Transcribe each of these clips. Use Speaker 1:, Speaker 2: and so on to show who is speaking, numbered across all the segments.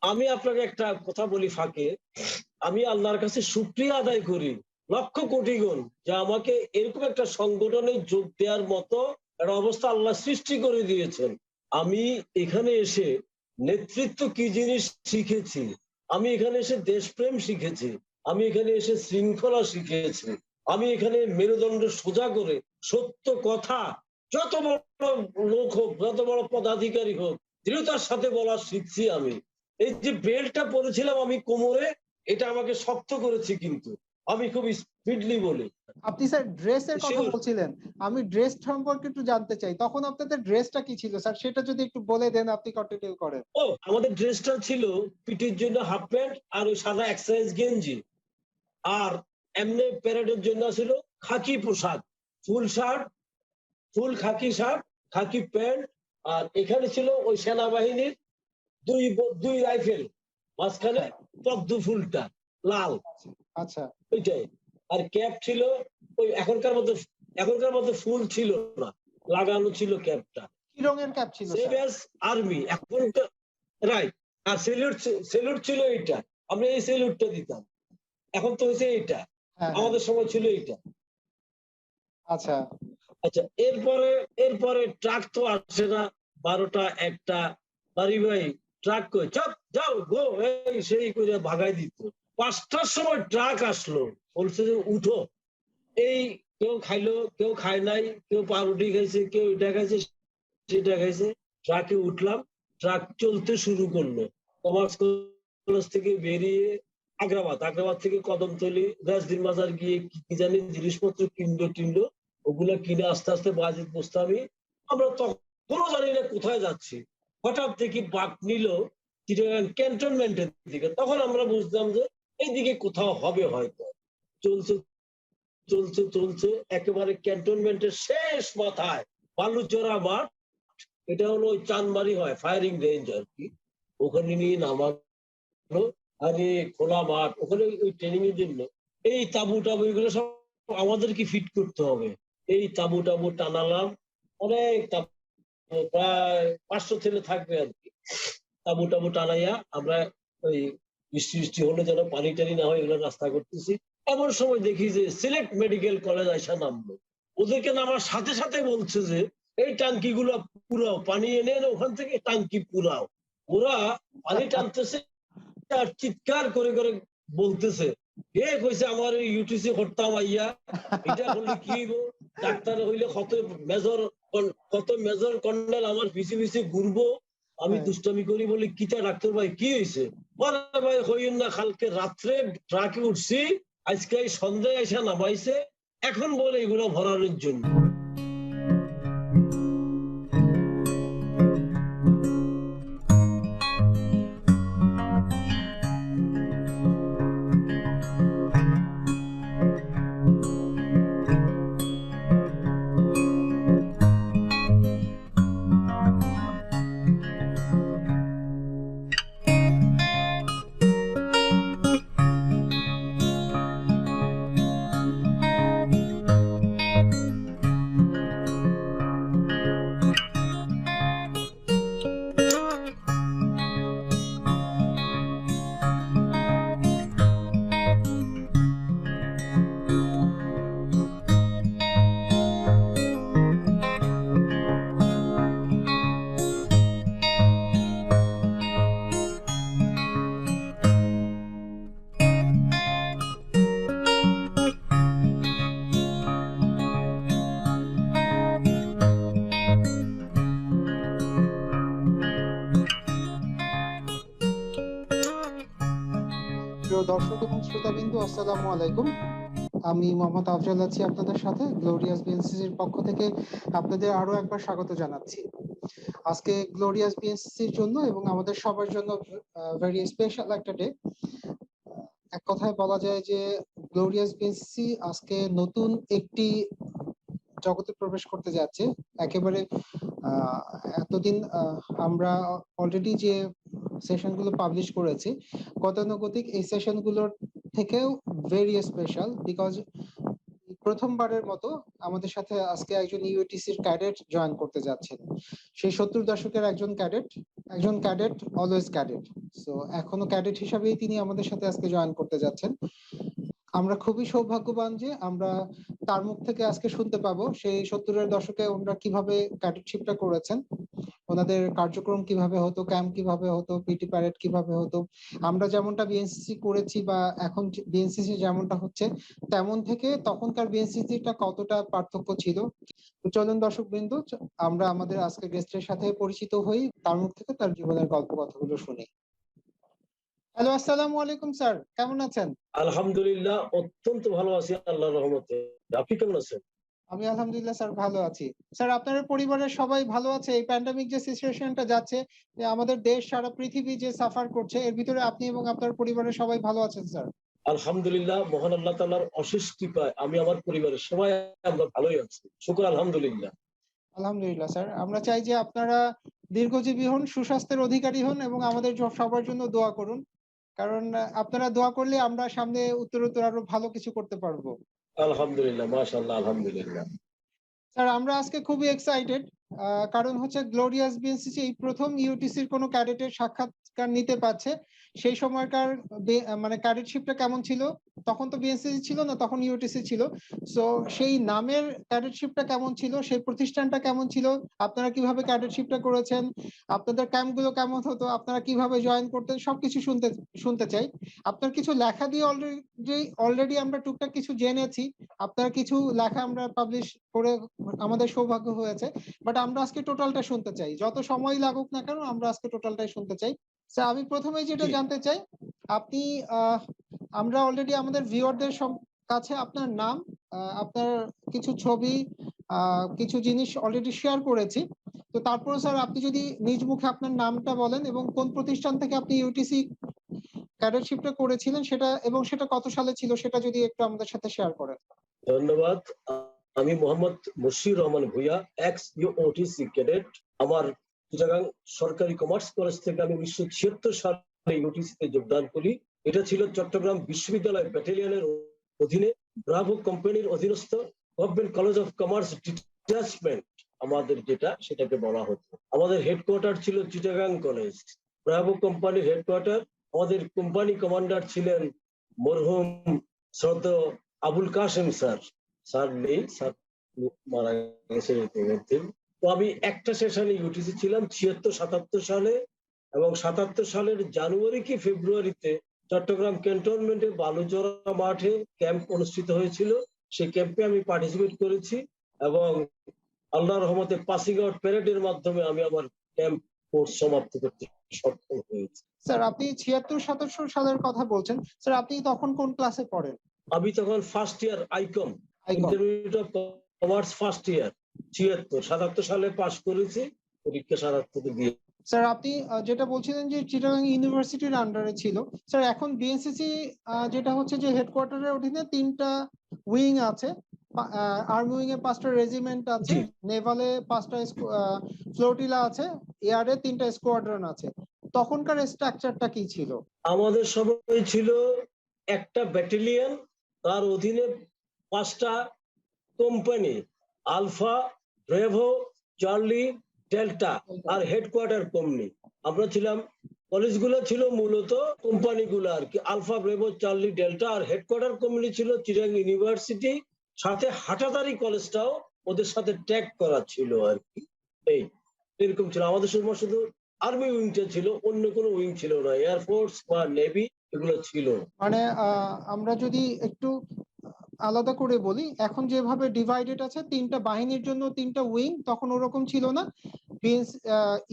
Speaker 1: আমি আপনাকে একটা কথা বলি ফাঁকে, আমি আল্লাহর কাছে শুকরিয়া আদায় করি লক্ষ কোটি গুণ যে আমাকে এরকম একটা সংগঠনে যোগ দেওয়ার মতো একটা অবস্থা আল্লাহ সৃষ্টি করে দিয়েছেন। আমি এখানে এসে নেতৃত্ব কি জিনিস শিখেছি, আমি এখানে এসে দেশপ্রেম শিখেছি, আমি এখানে এসে শৃঙ্খলা শিখেছি, আমি এখানে মেরুদণ্ড সোজা করে সত্য কথা যত বড় লোক হোক, যত বড় পদাধিকারী হোক, দৃঢ়তার সাথে বলা শিখছি আমি। এই যে বেল্টটা পরেছিলাম আমি কোমরে, এটা আমাকে শক্ত করেছে, কিন্তু আমি খুব স্পিডলি বলি।
Speaker 2: আপনি স্যার ড্রেসের কথা বলছিলেন, আমি ড্রেস সম্পর্কে একটু জানতে চাই, তখন আপনাদের ড্রেসটা কি ছিল স্যার, সেটা যদি একটু বলে দেন, আপনি কন্টিনিউ করেন।
Speaker 1: ও, আমাদের ড্রেসটা ছিল পিটির জন্য হাফ প্যান্ট আর ওই সাদা এক্সারসাইজ গেঞ্জি, আর এমনি প্যারেডের জন্য ছিল খাকি পোশাক, ফুল শার্ট, ফুল খাকি শার্ট, খাকি প্যান্ট, আর এখানে ছিল ওই সেনাবাহিনীর দুই রাইফেল, মাঝখানে পদ্ম ফুলটা লাল,
Speaker 2: আচ্ছা
Speaker 1: ওইটাই। আর ক্যাপ ছিল ওই এখনকার মতো ফুল ছিল না, লাগানো ছিল ক্যাপটা।
Speaker 2: কি রঙের ক্যাপ ছিল স্যার?
Speaker 1: আর্মি এখনকার, রাইট। আর সেলুট ছিল এইটা, আমরা এই সেলুটটা দিতাম, এখন তো হয়েছে এইটা, আমাদের সময় ছিল এইটা।
Speaker 2: আচ্ছা
Speaker 1: আচ্ছা, এরপরে ট্রাক তো আসে না, 12টা 1টা বাড়ি ভাই ট্রাক করে চপ যাও গো এই সেই করে ভাগাই দিত। 5টার সময় ট্রাক আসলো, বলছে যে উঠো। এই কেউ খাইলো, কেউ খায় নাই, কেউ পাউরুটি খাইছে, কেউ এটা খাইছে সেটা খাইছে। ট্রাকে উঠলাম, ট্রাক চলতে শুরু করলো। কমার্স কলেজ থেকে বেরিয়ে আগ্রাবাদ থেকে কদমতলী রাজদিন বাজার গিয়ে কি জানি জিনিসপত্র কিনলো, ওগুলা কিনে আস্তে আস্তে বাজেট বসতামি। আমরা তখনও জানি না কোথায় যাচ্ছি, হঠাৎ দেখি বাঁক নিল চিটাগাং ক্যান্টনমেন্টের দিকে। তখন আমরা বুঝলাম যে এইদিকে কোথাও হবে হয়তো। চলছে চলছে চলছে একেবারে ক্যান্টনমেন্টের শেষ মাথায় বালুচরা মাঠ, এটা হলো ওই চানমারি হয় ফায়ারিং রেঞ্জ আর কি, ওখানে নিয়ে নামানো। আরে খোলা মাঠ, ওখানে ওই ট্রেনিং এর জন্য এই তাবু এগুলো সব আমাদেরকে ফিট করতে হবে। এই তাবু টানালাম, অনেক তাবু, প্রায় 500 ছেলে থাকবে আর কি। তাবু টানাইয়া আমরা ওই বৃষ্টি হলে যেন পানি টানি না হয় এগুলো রাস্তা করতেছি। এমন সময় দেখি যে সিলেট মেডিকেল কলেজ আসা নামলো, ওদেরকে নামার সাথে সাথে বলছে যে এই টাঙ্কি গুলো পুরাও, পানি এনে ওখান থেকে টাঙ্কি পুরাও। ওরা পানি টানতেছে আর চিৎকার করে করে বলতেছে, কে কইছে আমার ইউটিসি হরতাম আইয়া, এটা হলে কি হইব, ডাক্তার হইলে কত মেজর কর্নেল আমার পিছে পিছে ঘুরবো, আমি দুষ্টামি করি বলি কিটা ডাক্তার ভাই কি হয়েছে, বলে ভাই হইন না, কালকে রাত্রে ট্রাকে উঠছি, আজকে এই সন্ধ্যায় এসে নামাইছে, এখন বলে এগুলো ভরানোর জন্য।
Speaker 2: দর্শক এবং শ্রোতাবিন্দু, আসসালামু আলাইকুম। আমি মোহাম্মদ আফজাল আছি আপনাদের সাথে। গ্লোরিয়াস বিএনসিসির পক্ষ থেকে আপনাদের আরো একবার স্বাগত জানাচ্ছি। আজকে গ্লোরিয়াস বিএনসিসির জন্য এবং আমাদের সবার জন্য ভেরি স্পেশাল একটা ডে। এক কথায় বলা যায় যে গ্লোরিয়াস বিএনসিসি আজকে নতুন একটি জগতে প্রবেশ করতে যাচ্ছে। একেবারে এতদিন আমরা অলরেডি যে সেশনগুলো পাবলিশ করেছি, গতানুগতিক এই সেশনগুলোর থেকেও ভেরি স্পেশাল, বিকজ প্রথমবারের মতো আমাদের সাথে আজকে একজন ইউটিসির ক্যাডেট জয়েন করতে যাচ্ছেন। সেই 70 দশকের একজন ক্যাডেট অলওয়েজ ক্যাডেট। সো এখনো ক্যাডেট হিসাবেই তিনি আমাদের সাথে আজকে জয়েন করতে যাচ্ছেন। আমরা খুবই সৌভাগ্যবান যে আমরা তার মুখ থেকে আজকে শুনতে পাবো সেই 70-এর দশকে ওনারা কিভাবে ক্যাডেটশিপটা করেছেন, ওনাদের কার্যক্রম কিভাবে হতো, ক্যাম্প কিভাবে হতো, পিটি প্যারেড কিভাবে হতো, আমরা যেমনটা বিএনসিসি করেছি বা এখন বিএনসিসি যেমনটা হচ্ছে তেমন থেকে তখনকার বিএনসিসিটা কতটা পার্থক্য ছিল। তো চলুন দর্শক বিন্দু, আমরা আমাদের আজকে গেস্টের সাথে পরিচিত হই, তার মুখ থেকে তার জীবনের গল্প কথাগুলো শুনি। হ্যালো, আসসালামু আলাইকুম স্যার, কেমন আছেন?
Speaker 1: আলহামদুলিল্লাহ, অত্যন্ত ভালো আছি আল্লাহর রহমতে। আপনি কেমন আছেন?
Speaker 2: আমি আলহামদুলিল্লাহ স্যার ভালো আছি। স্যার আপনার পরিবারের সবাই ভালো আছে? এই প্যান্ডেমিক যে সিচুয়েশনটা যাচ্ছে, যে আমাদের দেশ সারা পৃথিবী যে সাফার করছে, এর ভিতরে আপনি এবং আপনার পরিবারের সবাই ভালো আছেন স্যার?
Speaker 1: আলহামদুলিল্লাহ, মহান আল্লাহ তাআলার অশেষ কৃপায় আমি আমার পরিবারের সবাই আমরা ভালোই আছি, শুকর আলহামদুলিল্লাহ।
Speaker 2: আলহামদুলিল্লাহ স্যার, আমরা চাই যে আপনারা দীর্ঘজীবী হন, সুস্বাস্থ্যের অধিকারী হন এবং আমাদের সবার জন্য দোয়া করুন, কারণ আপনারা দোয়া করলে আমরা সামনে উত্তরোত্তর আরো ভালো কিছু করতে পারবো।
Speaker 1: আলহামদুলিল্লাহ, মাশাআল্লাহ, আলহামদুলিল্লাহ।
Speaker 2: স্যার আমরা আজকে খুবই এক্সাইটেড, কারণ হচ্ছে গ্লোরিয়াস বিএনসিসি এই প্রথম ইউটিসির কোনো ক্যাডেটের সাক্ষাৎকার নিতে পারছে। সেই সময়কার মানে ক্যাডেটশিপটা কেমন ছিল, তখন তো বিএনসিসি ছিল না, তখন ইউটিসি ছিল। সো সেই নামের ক্যাডেটশিপটা কেমন ছিল, সেই প্রতিষ্ঠানটা কেমন ছিল, আপনারা কিভাবে ক্যাডেটশিপটা করেছেন, আপনাদের ক্যাম্পগুলো কেমন হতো, আপনারা কিভাবে জয়েন করতেন, সবকিছু শুনতে শুনতে চাই। আপনার কিছু লেখা দিয়ে অলরেডি আমরা টুকটাক কিছু জেনেছি, আপনার কিছু লেখা আমরা পাবলিশ করে আমাদের সৌভাগ্য হয়েছে, বাট আমরা আজকে টোটালটা শুনতে চাই, যত সময় লাগুক না কেন আমরা আজকে টোটালটাই শুনতে চাই। স্যার আমি প্রথমেই যেটা
Speaker 1: জি।
Speaker 2: জানতে চাই, আপনি আমরা অলরেডি আমাদের ভিউয়ারদের কাছে আপনার নাম, আপনার কিছু ছবি, কিছু জিনিস অলরেডি শেয়ার করেছি। তো তারপরে স্যার আপনি যদি নিজ মুখে আপনার নামটা বলেন এবং কোন প্রতিষ্ঠান থেকে আপনি ইউটিসি ক্যাডেটশিপটা করেছিলেন সেটা, এবং সেটা কত সালে ছিল সেটা যদি একটু আমাদের সাথে শেয়ার করেন।
Speaker 1: ধন্যবাদ। আমি Mohammad Mushir Rahman Bhuiyan, ex UOTC cadet. আমার চিটাগাং সরকারি কমার্স কলেজ থেকে আমি 1976 সালে ইউটিসিতে যোগদান করি। এটা ছিল চট্টগ্রাম বিশ্ববিদ্যালয় ব্যাটালিয়নের অধীনে ব্রাভো কোম্পানির অধীনস্থ government college of commerce detachment, আমাদের যেটা সেটাকে বলা হতো। আমাদের হেডকোয়ার্টার ছিল চিটাগাং কলেজ। ব্রাভো কোম্পানির হেডকোয়ার্টার, আমাদের কোম্পানি কমান্ডার ছিলেন মরহুম শ্রদ্ধেয় আবুল কাশেম স্যার। স্যার নেই, স্যার মারা গেছে ইতিমধ্যে। তো আমি একটা সেশনে ইউটিসি ছিলাম 76-77 সালে, এবং 77 সালের জানুয়ারি কি ফেব্রুয়ারিতে চট্টগ্রাম ক্যান্টনমেন্টে বালুচরা মাঠে ক্যাম্প অনুষ্ঠিত হয়েছিল। সেই ক্যাম্পে আমি পার্টিসিপেট করেছি, এবং আল্লাহর রহমতে পাসিং আউট প্যারেডের মাধ্যমে আমি আমার ক্যাম্প কোর্স সমাপ্ত করতে সক্ষম হয়েছি।
Speaker 2: স্যার আপনি 76-77 সালের কথা বলছেন, স্যার আপনি তখন কোন ক্লাসে পড়েন?
Speaker 1: আমি তখন first year I.Com,
Speaker 2: icon.
Speaker 1: Intermediate of commerce first year. 77 সালে পাশ করেছি, পরীক্ষা 77 দিয়ে।
Speaker 2: স্যার আপনি যেটা বলছিলেন যে চিটাগাং ইউনিভার্সিটির আন্ডারে ছিল, স্যার এখন বিএনসিসি যেটা হচ্ছে যে হেডকোয়ার্টারের অধীনে 3টা উইং আছে, আর্মি উইং এ 5টা রেজিমেন্ট আছে,
Speaker 1: জি।
Speaker 2: নেভালে 5টা ফ্লোটিলা আছে, এয়ারে 3টা স্কোয়াড্রন আছে। তখনকার স্ট্রাকচারটা কি ছিল?
Speaker 1: আমাদের সবাই ছিল একটা ব্যাটালিয়ন, তার অধীনে 5টা company, alpha, bravo, charlie, delta, আর হেডকোয়ার্টার কোম্পানি। আমরা ছিলাম, কলেজগুলো ছিল মূলত কোম্পানিগুলো আর কি, আলফা, ব্রেভো, চার্লি, ডেল্টা, আর হেডকোয়ার্টার কোম্পানি ছিল চিটাগাং ইউনিভার্সিটি। সাথে হাটাদারি কলেজটাও ওদের সাথে ট্যাগ করা ছিল আর কি। এই এরকম ছিল আমাদের সময়, শুধু আর্মি উইংটা ছিল, অন্য কোনো উইং ছিল না, এয়ারফোর্স বা নেভি এগুলো ছিল না।
Speaker 2: মানে আমরা যদি একটু আলাদা করে বলি, এখন যেভাবে ডিভাইডেড আছে 3টা বাহিনীর জন্য 3টা উইং, তখন ওরকম ছিল না।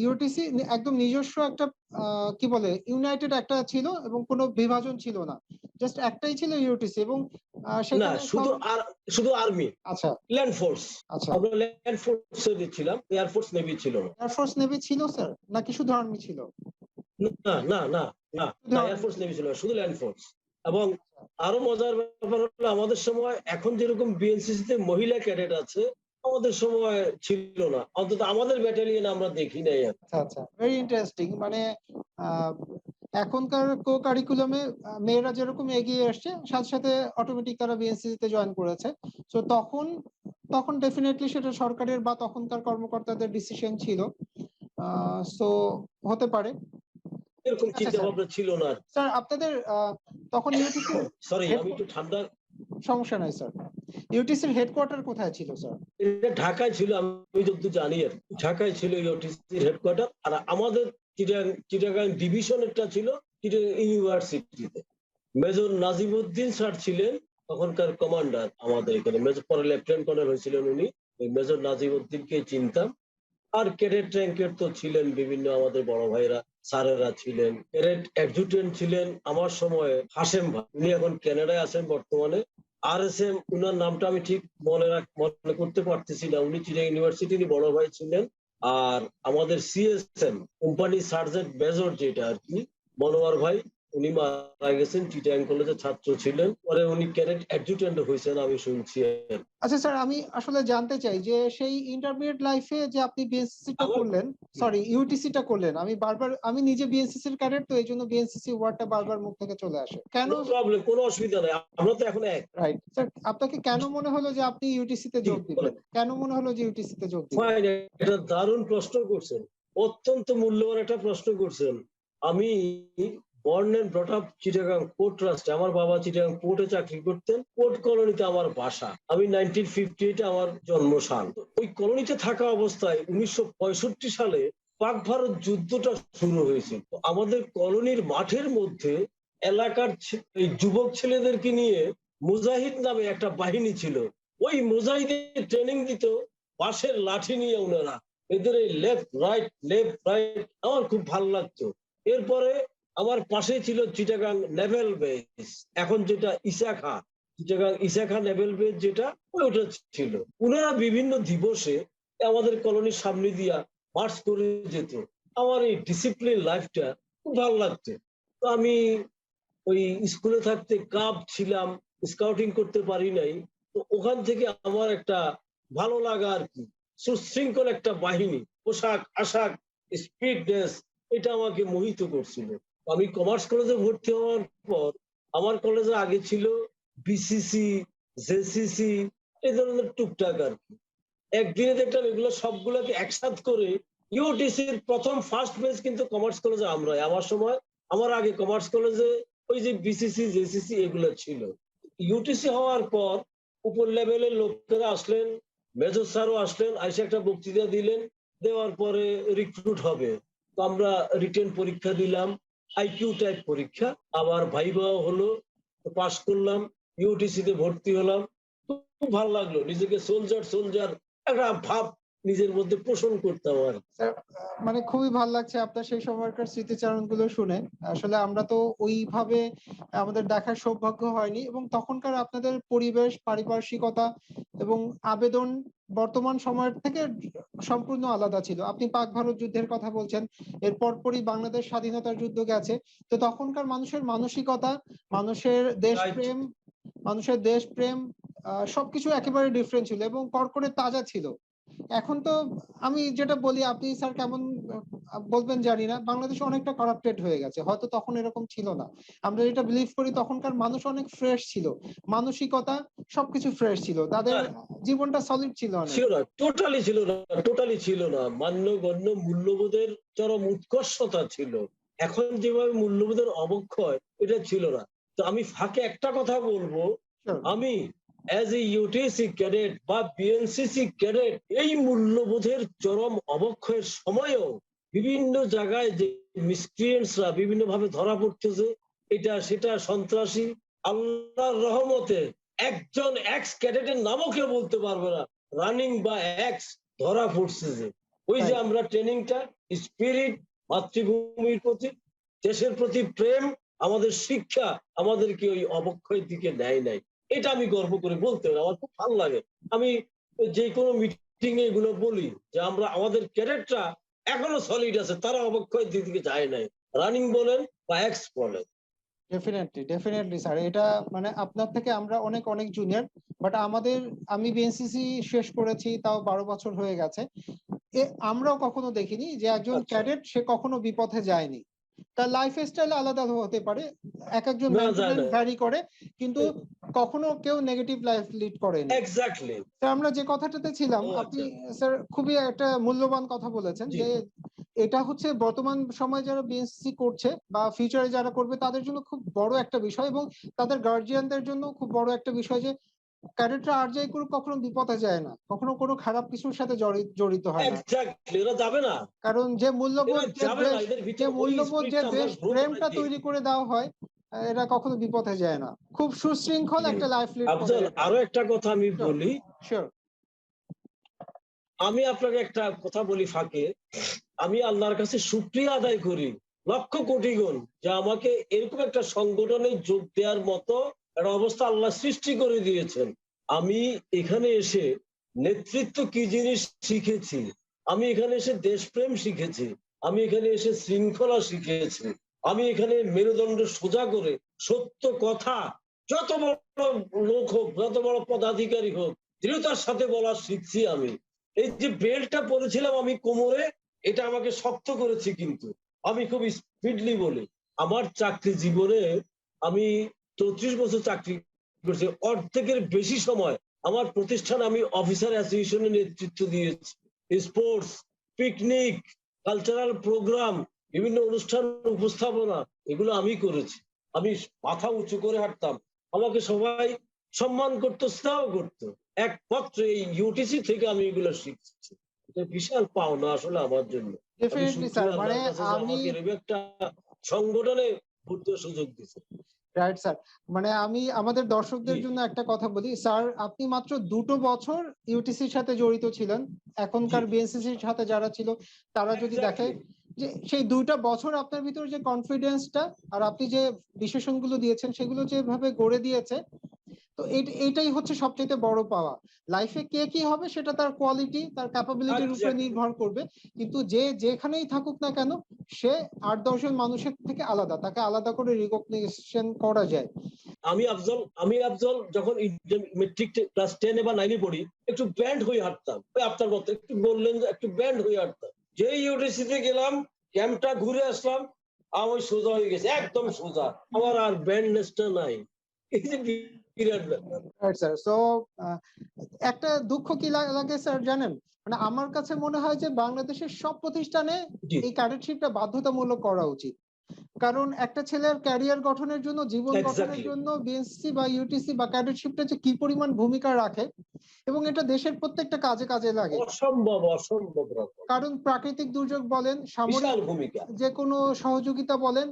Speaker 2: ইউটিসি একদম নিজস্ব একটা কি বলে ইউনাইটেড একটা ছিল এবং কোনো বিভাজন ছিল না, জাস্ট একটাই ছিল ইউটিসি, এবং
Speaker 1: না,
Speaker 2: সেখানে
Speaker 1: শুধু আর্মি,
Speaker 2: আচ্ছা
Speaker 1: ল্যান্ড ফোর্স।
Speaker 2: আচ্ছা,
Speaker 1: আমরা ল্যান্ড ফোর্সে ছিলাম, এয়ারফোর্স নেভি ছিল না।
Speaker 2: এয়ারফোর্স নেভি ছিল স্যার, নাকি শুধু আর্মি ছিল?
Speaker 1: না না না না না, এয়ারফোর্স নেভি ছিল না, শুধু ল্যান্ড ফোর্স। এবং আরো মজার ব্যাপার হলো, আমাদের সময় এখন যেরকম বিএনসিসি তে মহিলা ক্যাডেট আছে, আমাদের সময় ছিল না, অন্তত আমাদের ব্যাটালিয়ন আমরা দেখি নাই।
Speaker 2: আচ্ছা আচ্ছা, ভেরি ইন্টারেস্টিং। মানে এখনকার কো কারিকুলামে মেয়েরা যেরকম এগিয়ে আসছে, সাথে সাথে অটোমেটিক তারা বিএনসিসি তে জয়েন করেছে। তো তখন তখন ডেফিনেটলি সেটা সরকারের বা তখনকার কর্মকর্তাদের ডিসিশন ছিল, সো হতে পারে।
Speaker 1: এরকম
Speaker 2: আচ্ছা
Speaker 1: চিন্তা
Speaker 2: স্যার,
Speaker 1: ভাবনা ছিল না।
Speaker 2: স্যার আপনাদের তখন ইউটিসি
Speaker 1: সরি, আমি একটু ঠান্ডা।
Speaker 2: সমস্যা নাই স্যার। ইউটিসির হেডকোয়ার্টার কোথায় ছিল স্যার?
Speaker 1: এটা ঢাকায় ছিল, আমি যতদূর জানি আর কি। ঢাকায় ছিল ইউটিসির হেডকোয়ার্টার। আর আমাদের চিটাগাং ডিভিশনেরটা ছিল চিটাগাং ইউনিভার্সিটিতে। মেজর নাজিমউদ্দিন স্যার ছিলেন তখনকার কমান্ডার আমাদের এখানে। মেজর পরে লেফটেন্যান্ট কর্নেল হয়েছিলেন উনি। ওই মেজর নাজিমউদ্দিনকে চিনতাম। আর ক্যাডেট র্যাঙ্কের তো ছিলেন বিভিন্ন আমাদের বড় ভাইরা, স্যারেরা ছিলেন। ক্যাডেট অ্যাডজুটেন্ট ছিলেন আমার সময়ে হাশেম ভাই, উনি এখন কানাডায় আছেন বর্তমানে। RSM, উনার নামটা আমি ঠিক মনে করতে পারতেছি না, উনি চিটাগাং ইউনিভার্সিটির বড় ভাই ছিলেন। আর আমাদের CSM কোম্পানি সার্জেন্ট মেজর যেটা আর কি, মনোয়ার ভাই, উনি মারা গেছেন, চিটাগাং কলেজের ছাত্র ছিলেন। পরে উনি ক্যাডেট অ্যাডজুটেন্ট হয়েছেন আমি শুনছি।
Speaker 2: আচ্ছা স্যার, আমি আসলে জানতে চাই যে সেই ইন্টারমিডিয়েট লাইফে যে আপনি বিএনসিসিটা করলেন, সরি ইউটিসিটা করলেন, আমি নিজে বিএনসিসির ক্যাডেট, তো এই জন্য বিএনসিসি ওয়ার্ডটা বারবার মুখ থেকে চলে আসে। কেন?
Speaker 1: প্রবলেম, কোনো অসুবিধা নাই, আমরা তো এখন এক।
Speaker 2: রাইট স্যার, আপনাকে কেন মনে হলো যে আপনি ইউটিসিতে যোগ দিবেন? কেন মনে হলো যে ইউটিসিতে যোগ দিবেন?
Speaker 1: ফাইন, এটা দারুণ প্রশ্ন করছেন, অত্যন্ত মূল্যবান একটা প্রশ্ন করছেন। আমি born and brought up Chittagong port ট্রাস্টে। আমার বাবা চিটাগাং পোর্টে চাকরি করতেন, পোর্ট কলোনিতে আমার বাসা। আমি 1958 আমার জন্মসাল। ওই কলোনিতে থাকা অবস্থায় 1965 সালে পাক ভারত যুদ্ধটা শুরু হয়েছিল। আমাদের কলোনির মাঠের মধ্যে এলাকার এই যুবক ছেলেদেরকে নিয়ে মুজাহিদ নামে একটা বাহিনী ছিল। ওই মুজাহিদের ট্রেনিং দিত বাঁশের লাঠি নিয়ে ওনারা। এদের এই লেফট রাইট আমার খুব ভালো লাগতো। এরপরে আমার পাশে ছিল চিটাগাং নেভেল বেস, এখন যেটা ইসাখা, চিটাগাং ইসাখা নেভেল বেস যেটা, ওইটা ছিল। ওনারা বিভিন্ন দিবসে আমাদের কলোনির সামনে দিয়া মার্চ করে যেত। আমার এই ডিসিপ্লিন লাইফটা খুব ভালো লাগতো। তো আমি ওই স্কুলে থাকতে কাপ ছিলাম, স্কাউটিং করতে পারি নাই। তো ওখান থেকে আমার একটা ভালো লাগা আর কি, সুশৃঙ্খল একটা বাহিনী, পোশাক আশাক, স্পিডনেস, এটা আমাকে মোহিত করছিল। আমি কমার্স কলেজে ভর্তি হওয়ার পর আমার কলেজে আগে ছিল BCC, JCC, এই ধরনের টুকটাক আর কি। একদিনে দেখলাম এগুলো সবগুলোকে একসাথ করে ইউটিসির প্রথম ফার্স্ট বেঞ্চ কিন্তু কমার্স কলেজে আমরাই। আমার সময়, আমার আগে কমার্স কলেজে ওই যে BCC, JCC এগুলো ছিল। ইউটিসি হওয়ার পর উপর লেভেলের লোকেরা আসলেন, মেজর স্যারও আসলেন, আইসে একটা বক্তৃতা দিলেন। দেওয়ার পরে রিক্রুট হবে, তো আমরা রিটেন পরীক্ষা দিলাম, IQ টাইপ পরীক্ষা, আবার ভাইভাও হলো, পাস করলাম, ইউটিসিতে ভর্তি হলাম। খুব ভালো লাগলো, নিজেকে সোলজার একটা ভাব নিজের মধ্যে পোষণ করতাম আর।
Speaker 2: স্যার, মানে খুবই ভালো লাগছে আপনার সেই সময়কার স্মৃতিচারণগুলো শুনে। আসলে আমরা তো ওইভাবে আমাদের দেখার সৌভাগ্য হয়নি, এবং তখনকার আপনাদের পরিবেশ, পারিপার্শ্বিকতা এবং আবেদন বর্তমান সময়ের থেকে সম্পূর্ণ আলাদা ছিল। আপনি পাক ভারত যুদ্ধের কথা বলছেন, এর পরপরই বাংলাদেশ স্বাধীনতার যুদ্ধ গেছে। তো তখনকার মানুষের মানসিকতা, মানুষের দেশপ্রেম সবকিছু একেবারে ডিফারেন্ট ছিল এবং কড়কড়ে তাজা ছিল। এখন তো আমি যেটা বলি, আপনি স্যার কেমন বলবেন জানি না, বাংলাদেশে অনেকটা কারাপ্টেড হয়ে গেছে, হয়তো তখন এরকম ছিল না। আমরা যেটা বিলিভ করি, তখনকার মানুষ অনেক ফ্রেশ ছিল, মানসিকতা সবকিছু ফ্রেশ ছিল, তাদের জীবনটা সলিড ছিল অনেক।
Speaker 1: ছিল না, টোটালি ছিল না। মান্যগণ্য মূল্যবোধের চরম উৎকর্ষতা ছিল। এখন যেভাবে মূল্যবোধের অবক্ষয়, এটা ছিল না। তো আমি ফাঁকে একটা কথা বলবো, আমি অ্যাজ এ ইউটিসি ক্যাডেট বা বিএনসিসি ক্যাডেট, এই মূল্যবোধের চরম অবক্ষয়ের সময়ও বিভিন্ন জায়গায় যে মিসক্রিয়েন্টসরা বিভিন্ন ভাবে ধরা পড়তেছে, এটা সেটা সন্ত্রাসী, আল্লাহর রহমতে একজন এক্স ক্যাডেটের নামও কেউ বলতে পারবে না রানিং বা এক্স ধরা পড়ছে। যে ওই যে আমরা ট্রেনিংটা, স্পিরিট, মাতৃভূমির প্রতি, দেশের প্রতি প্রেম, আমাদের শিক্ষা আমাদেরকে ওই অবক্ষয়ের দিকে নেয় নাই। এটা আমি গর্ব করে বলতে পারি, আমার খুব ভালো লাগে। আমি যে কোনো মিটিং এ এগুলো বলি যে আমরা, আমাদের ক্যাডেটরা এখনো সলিড আছে, তারা অবক্ষয়ের দিকে যায় নাই, রানিং বলেন বা এক্স বলেন।
Speaker 2: ডেফিনেটলি স্যার, এটা মানে আপনার থেকে আমরা অনেক অনেক জুনিয়র, বাট আমি বিএনসিসি শেষ করেছি তাও 12 বছর হয়ে গেছে। আমরাও কখনো দেখিনি যে একজন ক্যাডেট সে কখনো বিপথে যায়নি। তার লাইফ স্টাইল আলাদা হতে পারে, এক একজন ভ্যারি করে, কিন্তু কখনো কেউ নেগেটিভ লাইফ লিড করেনি।
Speaker 1: এক্স্যাক্টলি।
Speaker 2: আমরা যে কথাটাতে ছিলাম, আপনি স্যার খুবই একটা মূল্যবান কথা বলেছেন যে এটা হচ্ছে বর্তমান সময়ে যারা বিএসসি করছে বা ফিউচারে যারা করবে তাদের জন্য খুব বড় একটা বিষয়, এবং তাদের গার্জিয়ানদের জন্য খুব বড় একটা বিষয় যে ক্যাডেটরা আর যাই করুক কখনো বিপদে যায় না, কখনো কোনো খারাপ কিছুর সাথে জড়িত হয় না।
Speaker 1: এক্স্যাক্টলি, এরা যাবে না,
Speaker 2: কারণ যে
Speaker 1: এরা
Speaker 2: মূল্যবোধ, যে
Speaker 1: যাবে না,
Speaker 2: দেশ,
Speaker 1: এদের
Speaker 2: যে
Speaker 1: ভিতরে ওই
Speaker 2: মূল্যবোধ, যে
Speaker 1: স্পিরিটটা আমরা
Speaker 2: দেশ
Speaker 1: গ্রো
Speaker 2: প্রেমটা
Speaker 1: করাই দিই।
Speaker 2: তৈরি করে দেওয়া হয়, এরা কখনো বিপথে যায় না, খুব সুশৃঙ্খল একটা লাইফ লিড করে
Speaker 1: আফজাল,
Speaker 2: এরা।
Speaker 1: আরো একটা কথা আমি
Speaker 2: Sure,
Speaker 1: বলি,
Speaker 2: sure.
Speaker 1: আমি আপনাকে একটা কথা বলি ফাঁকে, আমি আল্লাহর কাছে শুকরিয়া আদায় করি লক্ষ কোটি গুণ যে আমাকে এরকম একটা সংগঠনে যোগ দেওয়ার মতো একটা অবস্থা আল্লাহ সৃষ্টি করে দিয়েছেন। আমি এখানে এসে নেতৃত্ব কি জিনিস শিখেছি, আমি এখানে এসে দেশপ্রেম শিখেছি, আমি এখানে এসে শৃঙ্খলা শিখেছি, আমি এখানে মেরুদণ্ড সোজা করে সত্য কথা যত বড় লোক হোক, যত বড় পদাধিকারী হোক, দৃঢ়তার সাথে বলা শিখছি। আমি এই যে বেল্টটা পরেছিলাম আমি কোমরে, এটা আমাকে শক্ত করেছে, কিন্তু আমি খুব স্পিডলি বলি। আমার চাকরি জীবনে আমি 34 বছর চাকরি করছি, অর্ধেকের বেশি সময় আমার প্রতিষ্ঠান আমি অফিসার অ্যাসোসিয়েশনের নেতৃত্ব দিয়েছি। স্পোর্টস, পিকনিক, কালচারাল প্রোগ্রাম, বিভিন্ন অনুষ্ঠান উপস্থাপনা, এগুলো আমি করেছি। আমি মাথা উঁচু করে হাঁটতাম, আমাকে সবাই সম্মান করতো, স্নেহ করতো। একমাত্র এই ইউটিসি থেকে আমি এগুলো শিখছি। এটা বিশাল পাওনা আসলে আমার জন্য। আমি
Speaker 2: ডেফিনেটলি স্যার,
Speaker 1: শুকরিয়া
Speaker 2: মানে
Speaker 1: আল্লাহর কাছে যে
Speaker 2: আমি,
Speaker 1: আমাকে এরকম একটা সংগঠনে ভর্তির সুযোগ দিয়েছে।
Speaker 2: রাইট স্যার, মানে আমি আমাদের দর্শকদের
Speaker 1: জি
Speaker 2: জন্য একটা কথা বলি স্যার, আপনি মাত্র 2 বছর ইউটিসির সাথে জড়িত ছিলেন।
Speaker 1: জি,
Speaker 2: এখনকার বিএনসিসির সাথে যারা ছিল তারা যদি দেখে
Speaker 1: এক্স্যাক্টলি।
Speaker 2: যে সেই 2টা বছর আপনার ভিতরে যে কনফিডেন্সটা আর আপনি যে বিশেষণগুলো দিয়েছেন সেগুলো যেভাবে গড়ে দিয়েছে, তো এইটাই হচ্ছে সবচেয়ে বড় পাওয়া। লাইফে কে কি হবে সেটা তার কোয়ালিটি, তার ক্যাপাবিলিটির উপরে
Speaker 1: এক্স্যাক্টলি,
Speaker 2: নির্ভর করবে, কিন্তু যে যেখানেই থাকুক না কেন সে 8-10 জন মানুষের থেকে আলাদা, তাকে আলাদা করে রিকগনিশন করা যায়।
Speaker 1: আমি আফজল যখন মেট্রিক ক্লাস 10 বা 9 পড়ি, একটু ব্যান্ড হয়ে হাঁটতাম, ওই আপনার মতো একটু বললেন যে একটু ব্যান্ড হয়ে হাঁটতাম। যে ইউটিসিতে গেলাম, ক্যাম্পটা ঘুরে আসলাম, আমি সোজা হয়ে গেছে, একদম সোজা, আমার আর ব্যান্ডনেসটা নাই। এই যে বিরাট ব্যাপার।
Speaker 2: Right sir. সো একটা দুঃখ কি লাগে স্যার জানেন, মানে আমার কাছে মনে হয় যে বাংলাদেশের সব প্রতিষ্ঠানে
Speaker 1: জি,
Speaker 2: এই ক্যাডেটশিপটা বাধ্যতামূলক করা উচিত। কারণ একটা ছেলের ক্যারিয়ার গঠনের জন্য, জীবন গঠনের
Speaker 1: এক্স্যাক্টলি,
Speaker 2: জন্য বিএসসি বা ইউটিসি বা ক্যাডেটশিপটা যে কি পরিমাণ ভূমিকা রাখে, এবং এটা দেশের প্রত্যেকটা কাজে কাজে লাগে।
Speaker 1: অসম্ভব অসম্ভব রকম
Speaker 2: কারণ প্রাকৃতিক দুর্যোগ বলেন, সামরিক
Speaker 1: বিশাল ভূমিকা।
Speaker 2: যে কোনো সহযোগিতা বলেন,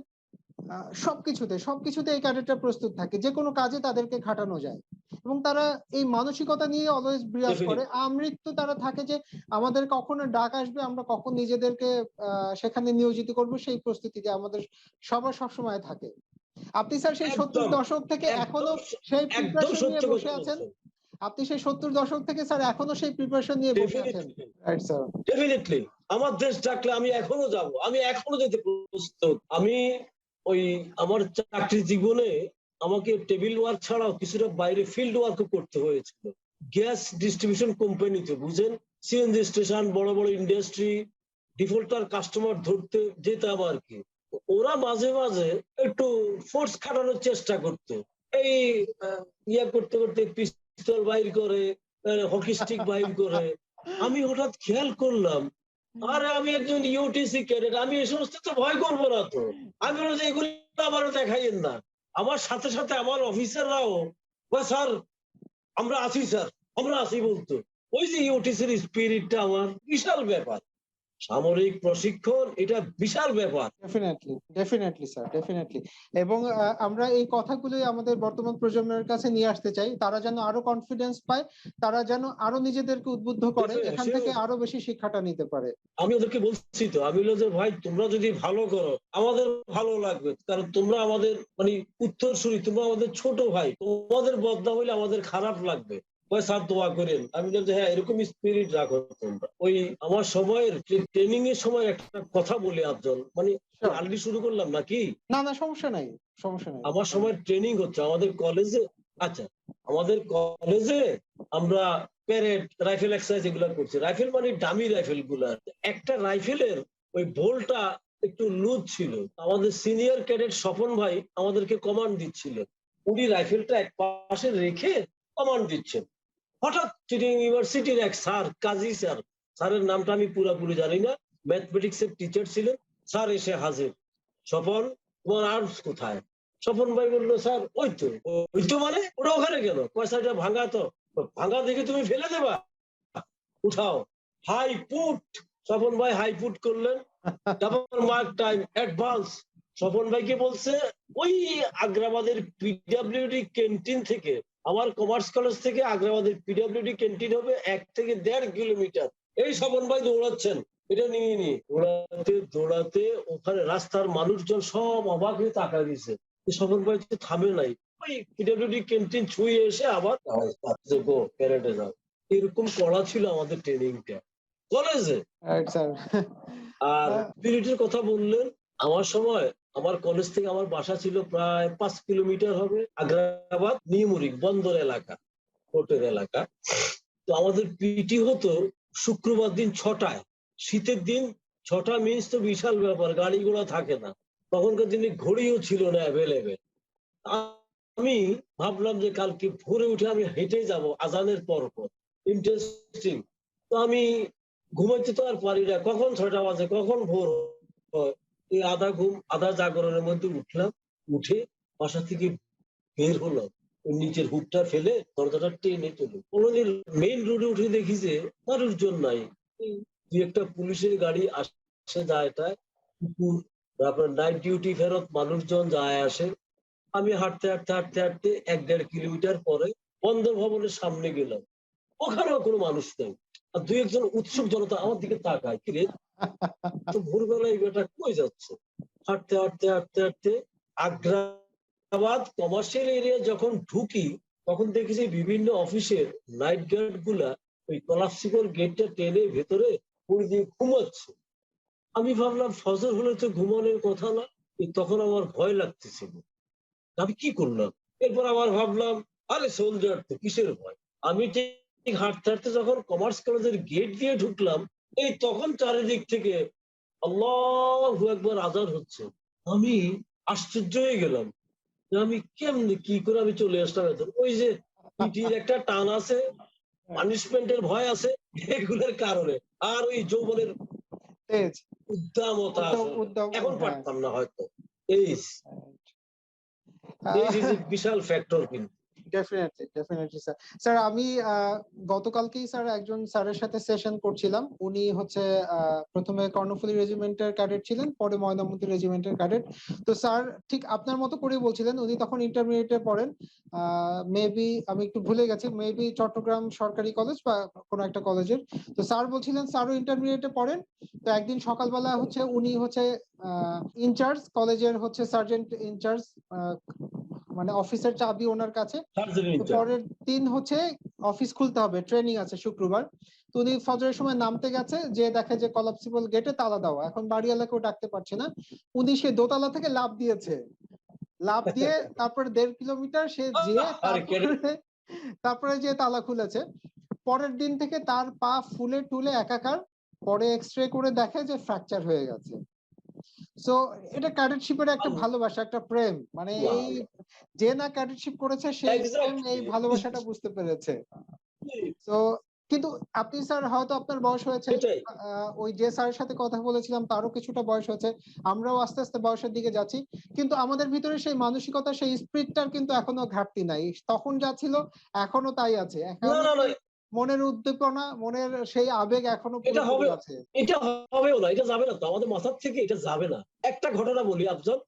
Speaker 2: সবকিছুতে এই ক্যাডেটরা প্রস্তুত থাকে, যে কোনো কাজে তাদেরকে খাটানো যায়, এবং তারা এই মানসিকতা নিয়ে অলওয়েজ বিরাজ করে।
Speaker 1: ডেফিনেটলি,
Speaker 2: আমৃত্যু তারা থাকে যে আমাদের কখনো ডাক আসবে, আমরা কখন নিজেদেরকে সেখানে নিয়োজিত করব, সেই প্রস্তুতিতে আমাদের সবার সবসময় থাকে। আপনি স্যার সেই 70
Speaker 1: একদম
Speaker 2: দশক থেকে এখনো
Speaker 1: একদম
Speaker 2: সেই
Speaker 1: একদম
Speaker 2: প্রিপারেশন নিয়ে
Speaker 1: সত্য
Speaker 2: বসে
Speaker 1: কথা
Speaker 2: আছেন।
Speaker 1: বলছেন।
Speaker 2: আপনি সেই 70 দশক থেকে স্যার এখনো সেই প্রিপারেশন নিয়ে বসে আছেন।
Speaker 1: Definitely,
Speaker 2: right sir.
Speaker 1: ডেফিনেটলি, আমার দেশ ডাকলে আমি এখনো যাব, আমি এখনো যেতে প্রস্তুত। আমি ওই আমার চাকরি জীবনে আমাকে টেবিল ওয়ার্ক ছাড়াও কিছুটা বাইরে ফিল্ড ওয়ার্কও করতে হয়েছিল। গ্যাস ডিস্ট্রিবিউশন কোম্পানিতে, বুঝেন, সিএনজি স্টেশন, বড় বড় ইন্ডাস্ট্রি, ডিফল্টার কাস্টমার ধরতে যেতাম আর কি। ওরা মাঝে মাঝে একটু ফোর্স খাটানোর চেষ্টা করতো, এই ইয়া করতে করতে পিস্তল বাইর করে, হকি স্টিক বাইর করে। আমি হঠাৎ খেয়াল করলাম, আরে আমি একজন ইউটিসি ক্যাডেট, আমি এই সমস্ত তো ভয় করবো না তো। আমি বললাম যে এগুলো আমারও দেখাইয়েন না। আমার সাথে সাথে আমার অফিসাররাও, স্যার আমরা আছি, স্যার আমরা আছি বলতো। ওই যে ইউটিসির স্পিরিটটা আমার বিশাল ব্যাপার। সামরিক প্রশিক্ষণ এটা বিশাল ব্যাপার।
Speaker 2: Definitely sir, definitely. এবং আমরা এই কথাগুলোই আমাদের বর্তমান প্রজন্মের কাছে নিয়ে আসতে চাই, তারা যেন আরো কনফিডেন্স পায়, তারা যেন আরো নিজেদেরকে উদ্বুদ্ধ করে, এখান থেকে আরো বেশি শিক্ষাটা নিতে পারে।
Speaker 1: আমি ওদেরকে বলছি তো, আমি বললাম যে ভাই তোমরা যদি ভালো করো আমাদের ভালো লাগবে, কারণ তোমরা আমাদের মানে উত্তরসূরি, তোমরা আমাদের ছোট ভাই, তোমাদের বদনাম হইলে আমাদের খারাপ লাগবে। স্যার দোয়া করেন। আমি বললাম যে হ্যাঁ, এরকম স্পিরিট রাখো তোমরা। ওই আমার সময়ের ট্রেনিং এর সময় একটা কথা বলে আফজল, মানে আর্লি শুরু করলাম নাকি?
Speaker 2: না না, সমস্যা নাই, সমস্যা নাই।
Speaker 1: আমার সময় ট্রেনিং হচ্ছে আমাদের কলেজে। আচ্ছা, আমাদের কলেজে আমরা প্যারেড, রাইফেল এক্সারসাইজ এগুলো করছি। রাইফেল মানে ডামি রাইফেল গুলা। একটা রাইফেলের ওই বোলটা একটু লুজ ছিল। আমাদের সিনিয়র ক্যাডেট স্বপন ভাই আমাদেরকে কমান্ড দিচ্ছিলেন। উনি রাইফেলটা এক পাশে রেখে কমান্ড দিচ্ছেন। হঠাৎ চিটিং ইউনিভার্সিটির এক স্যার, কাজী স্যার, স্যারের নামটা আমি পুরোপুরি জানি না, ম্যাথমেটিক্স এর টিচার ছিলেন। স্যার এসে হাজির, স্বপন তোমার আর্মস কোথায়? স্বপন ভাই বললো, স্যার ওই তো মানে ওটা ওখানে গেল, পয়সাটা ভাঙা তো, ভাঙা দেখে তুমি ফেলে দেবা, উঠাও। হাই পুট, স্বপন ভাই হাই পুট করলেন, double mark time advance. Swapan ভাইকে বলছে ওই আগ্রাবাদের পিডব্লিউডি ক্যান্টিন থেকে, আমার কমার্স কলেজ থেকে আগ্রাবাদের পিডব্লিউডি ক্যান্টিন হবে 1 থেকে 1.5 কিলোমিটার। এই স্বপন ভাই দৌড়াচ্ছেন এটা নিয়ে নিয়ে, দৌড়াতে দৌড়াতে ওখানে রাস্তার মানুষজন সব অবাক হয়ে তাকা দিয়েছে। স্বপন ভাই তো থামে নাই, ওই পিডব্লিউডি ক্যান্টিন ছুঁয়ে এসে আবার গো প্যারেডে যাও। এরকম করা ছিল আমাদের ট্রেনিংটা কলেজে। আর পিরিয়ডের কথা বললেন, আমার সময় আমার কলেজ থেকে আমার বাসা ছিল প্রায় 5 কিলোমিটার হবে, আগ্রাবাদ নিউমরিক বন্দর এলাকা, পোর্টের এলাকা। তো আমাদের পিটি হতো শুক্রবার দিন 6টায়। শীতের দিন 6টা মিনস তো বিশাল ব্যাপার, গাড়ি ঘোড়া থাকে না, তখনকার দিনে ঘড়িও ছিল না অ্যাভেলেবেল। আমি ভাবলাম যে কালকে ভোরে উঠে আমি হেঁটে যাব আজানের পর পর, ইন্টারেস্টিং। তো আমি ঘুমাইতে তো আর পারি না, কখন 6টা বাজে কখন ভোর হয়। এই আধা ঘুম আধা জাগরণের মধ্যে উঠলাম, উঠে বাসা থেকে বের হলাম, নিচের হুকটা ফেলে দরজাটা টেনে চলো। কোনোদিন মেইন রোডে উঠে দেখি যে মানুষজন নাই, দুই একটা পুলিশের গাড়ি আসে যায়, এটা কুকুর, তারপর নাইট ডিউটি ফেরত মানুষজন যায় আসে। আমি হাঁটতে হাঁটতে হাঁটতে হাঁটতে 1-1.5 কিলোমিটার পরে বন্দর ভবনের সামনে গেলাম, ওখানেও কোনো মানুষ নেই। আর দুই একজন উৎসুক জনতা আমার দিকে তাকায়, কিরে তো ভোরবেলায় এই বেটা কই যাচ্ছে। হাঁটতে হাঁটতে হাঁটতে হাঁটতে আগ্রাবাদ কমার্শিয়াল এরিয়া যখন ঢুকি, তখন দেখেছি বিভিন্ন অফিসের নাইট গার্ড গুলা ওই কলাপসিবল গেটটা টেনে ভেতরে পড়ে দিয়ে ঘুমাচ্ছে। আমি ভাবলাম ফজর হলে তো ঘুমানোর কথা না, তখন আমার ভয় লাগতেছিল। আমি কি করলাম, এরপর আবার ভাবলাম আরে সোলজার তো, কিসের ভয়। আমি ঠিক হাঁটতে হাঁটতে যখন কমার্স কলেজের গেট দিয়ে ঢুকলাম, এই তখন চারিদিক থেকে আল্লাহু আকবার আজান হচ্ছে। আমি আশ্চর্য হয়ে গেলাম যে আমি কেমনি কি করে আমি চলে আসলাম এত। ওই যে পিঠির একটা টান আছে, পানিশমেন্টের ভয় আছে, এগুলোর কারণে। আর ওই যৌবনের উদ্দামতা আছে, এখন পারতাম না হয়তো। এই বিশাল ফ্যাক্টর কিন্তু।
Speaker 2: Definitely sir. স্যার আমি গতকালকেই স্যার একজন স্যারের সাথে সেশন করছিলাম। উনি হচ্ছে প্রথমে কর্ণফুলী রেজিমেন্টের ক্যাডেট ছিলেন, পরে ময়নামতি রেজিমেন্টের ক্যাডেট। তো স্যার ঠিক আপনার মতো করেই বলছিলেন, উনি তখন ইন্টারমিডিয়েটে পড়েন, মেবি আমি একটু ভুলে গেছি, মেবি চট্টগ্রাম সরকারি কলেজ বা কোনো একটা কলেজের। তো স্যার বলছিলেন স্যারও ইন্টারমিডিয়েটে পড়েন। তো একদিন সকালবেলা হচ্ছে উনি হচ্ছে ইনচার্জ কলেজের, হচ্ছে সার্জেন্ট ইনচার্জ, মানে অফিসের চাবি ওনার কাছে। পরের দিন হচ্ছে অফিস খুলতে হবে, ট্রেনিং আছে শুক্রবার। তো উনি ফজরের সময় নামতে গেছে, যে দেখে যে কলাপসিবল গেটে তালা দেওয়া, এখন বাড়িওয়ালাকেও ডাকতে পারছে না। উনি সে দোতলা থেকে লাফ দিয়েছে, লাফ দিয়ে তারপরে 1.5 কিলোমিটার সে যেয়ে তারপরে যে তালা খুলেছে। পরের দিন থেকে তার পা ফুলে টুলে একাকার, পরে এক্সরে করে দেখে যে ফ্র্যাকচার হয়ে গেছে। সো এটা ক্যাডেটশিপের একটা ভালোবাসা, একটা প্রেম, মানে এই যে না ক্যাডেটশিপ করেছে সেই এই ভালোবাসাটা বুঝতে পেরেছে। তো কিন্তু আপনি স্যার হয়তো আপনার বয়স হয়েছে, ওই যে স্যারের সাথে কথা বলেছিলাম তারও কিছুটা বয়স হয়েছে, আমরাও আস্তে আস্তে বয়সের দিকে যাচ্ছি, কিন্তু আমাদের ভিতরে সেই মানসিকতা, সেই স্পিরিটটার কিন্তু এখনো ঘাটতি নাই। তখন যা ছিল এখনো তাই আছে, মনের উদ্দীপনা, মনের সেই আবেগ এখনো আছে।
Speaker 1: এটা হবেও না, এটা যাবে না তো, আমাদের মাথার থেকে এটা যাবে না। একটা ঘটনা বলি আফজল।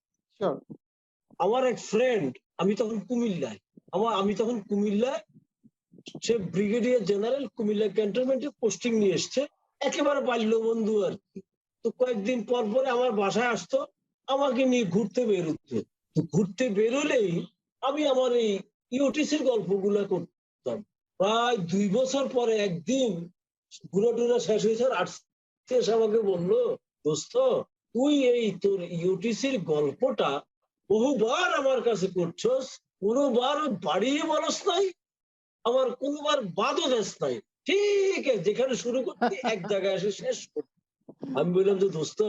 Speaker 1: আমার এক ফ্রেন্ড, আমি তখন কুমিল্লায়, সে ব্রিগেডিয়ার জেনারেল কুমিল্লা ক্যান্টনমেন্টে পোস্টিং নিয়ে এসছে, একেবারে বাল্য বন্ধু আর কি। তো কয়েকদিন পর পরে আমার বাসায় আসতো, আমাকে নিয়ে ঘুরতে বেরোতো। ঘুরতে বেরোলেই আমি আমার এই ইউটিসির গল্পগুলা করতাম। প্রায় 2 বছর পরে একদিন ঘুরা টুরা শেষ হয়েছে, আসছে এসে আমাকে বললো, দোস্ত তুই এই তোর ইউটিসির গল্পটা বহুবার আমার কাছে করছস, কোনোবার বাড়িয়ে বলস নাই, আমার কোনোবার বাদও দেশ নাই, ঠিক আছে যেখানে শুরু করতে এক জায়গায় এসে শেষ করতে। আমি বললাম যে দোস্ত,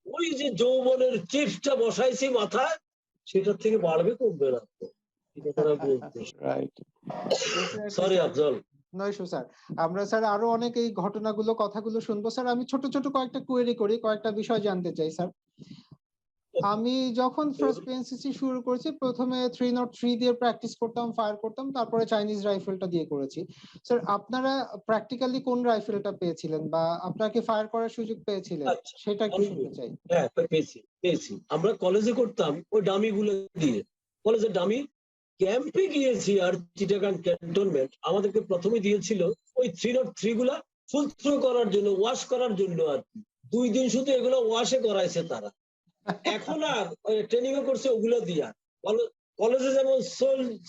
Speaker 1: ওই যে যৌবনের চিপসটা বসাইছি মাথায়, সেটার থেকে বাড়বে কমবে না। সরি আফজল।
Speaker 2: নয় স্যার, আমরা স্যার আরো অনেক এই ঘটনাগুলো কথাগুলো শুনবো স্যার। আমি ছোট ছোট কয়েকটা কোয়েরি করি, কয়েকটা বিষয় জানতে চাই স্যার। আমি যখন ফার্স্ট বিএনসিসি শুরু করেছি, প্রথমে 303 দিয়ে প্র্যাকটিস করতাম, ফায়ার করতাম, তারপরে চাইনিজ রাইফেলটা দিয়ে করেছি। স্যার আপনারা প্র্যাকটিক্যালি কোন রাইফেলটা পেয়েছিলেন বা আপনারা কি ফায়ার করার সুযোগ পেয়েছিলেন,
Speaker 1: আচ্ছা,
Speaker 2: সেটা একটু
Speaker 1: আমি
Speaker 2: শুনতে চাই।
Speaker 1: হ্যাঁ পেয়েছি পেয়েছি। আমরা কলেজে করতাম ওই ডামি গুলো দিয়ে, কলেজের ডামি। ক্যাম্পে গিয়েছি আর চিটাগাং ক্যান্টনমেন্ট আমাদেরকে প্রথমে দিয়েছিল ওই 303 গুলা ফুল থ্রো করার জন্য, ওয়াশ করার জন্য আর কি। 2 দিন শুধু এগুলো ওয়াশে করাইছে তারা। এখন আর ট্রেনিং ও করছে ওগুলো দিয়া। কলেজে যেমন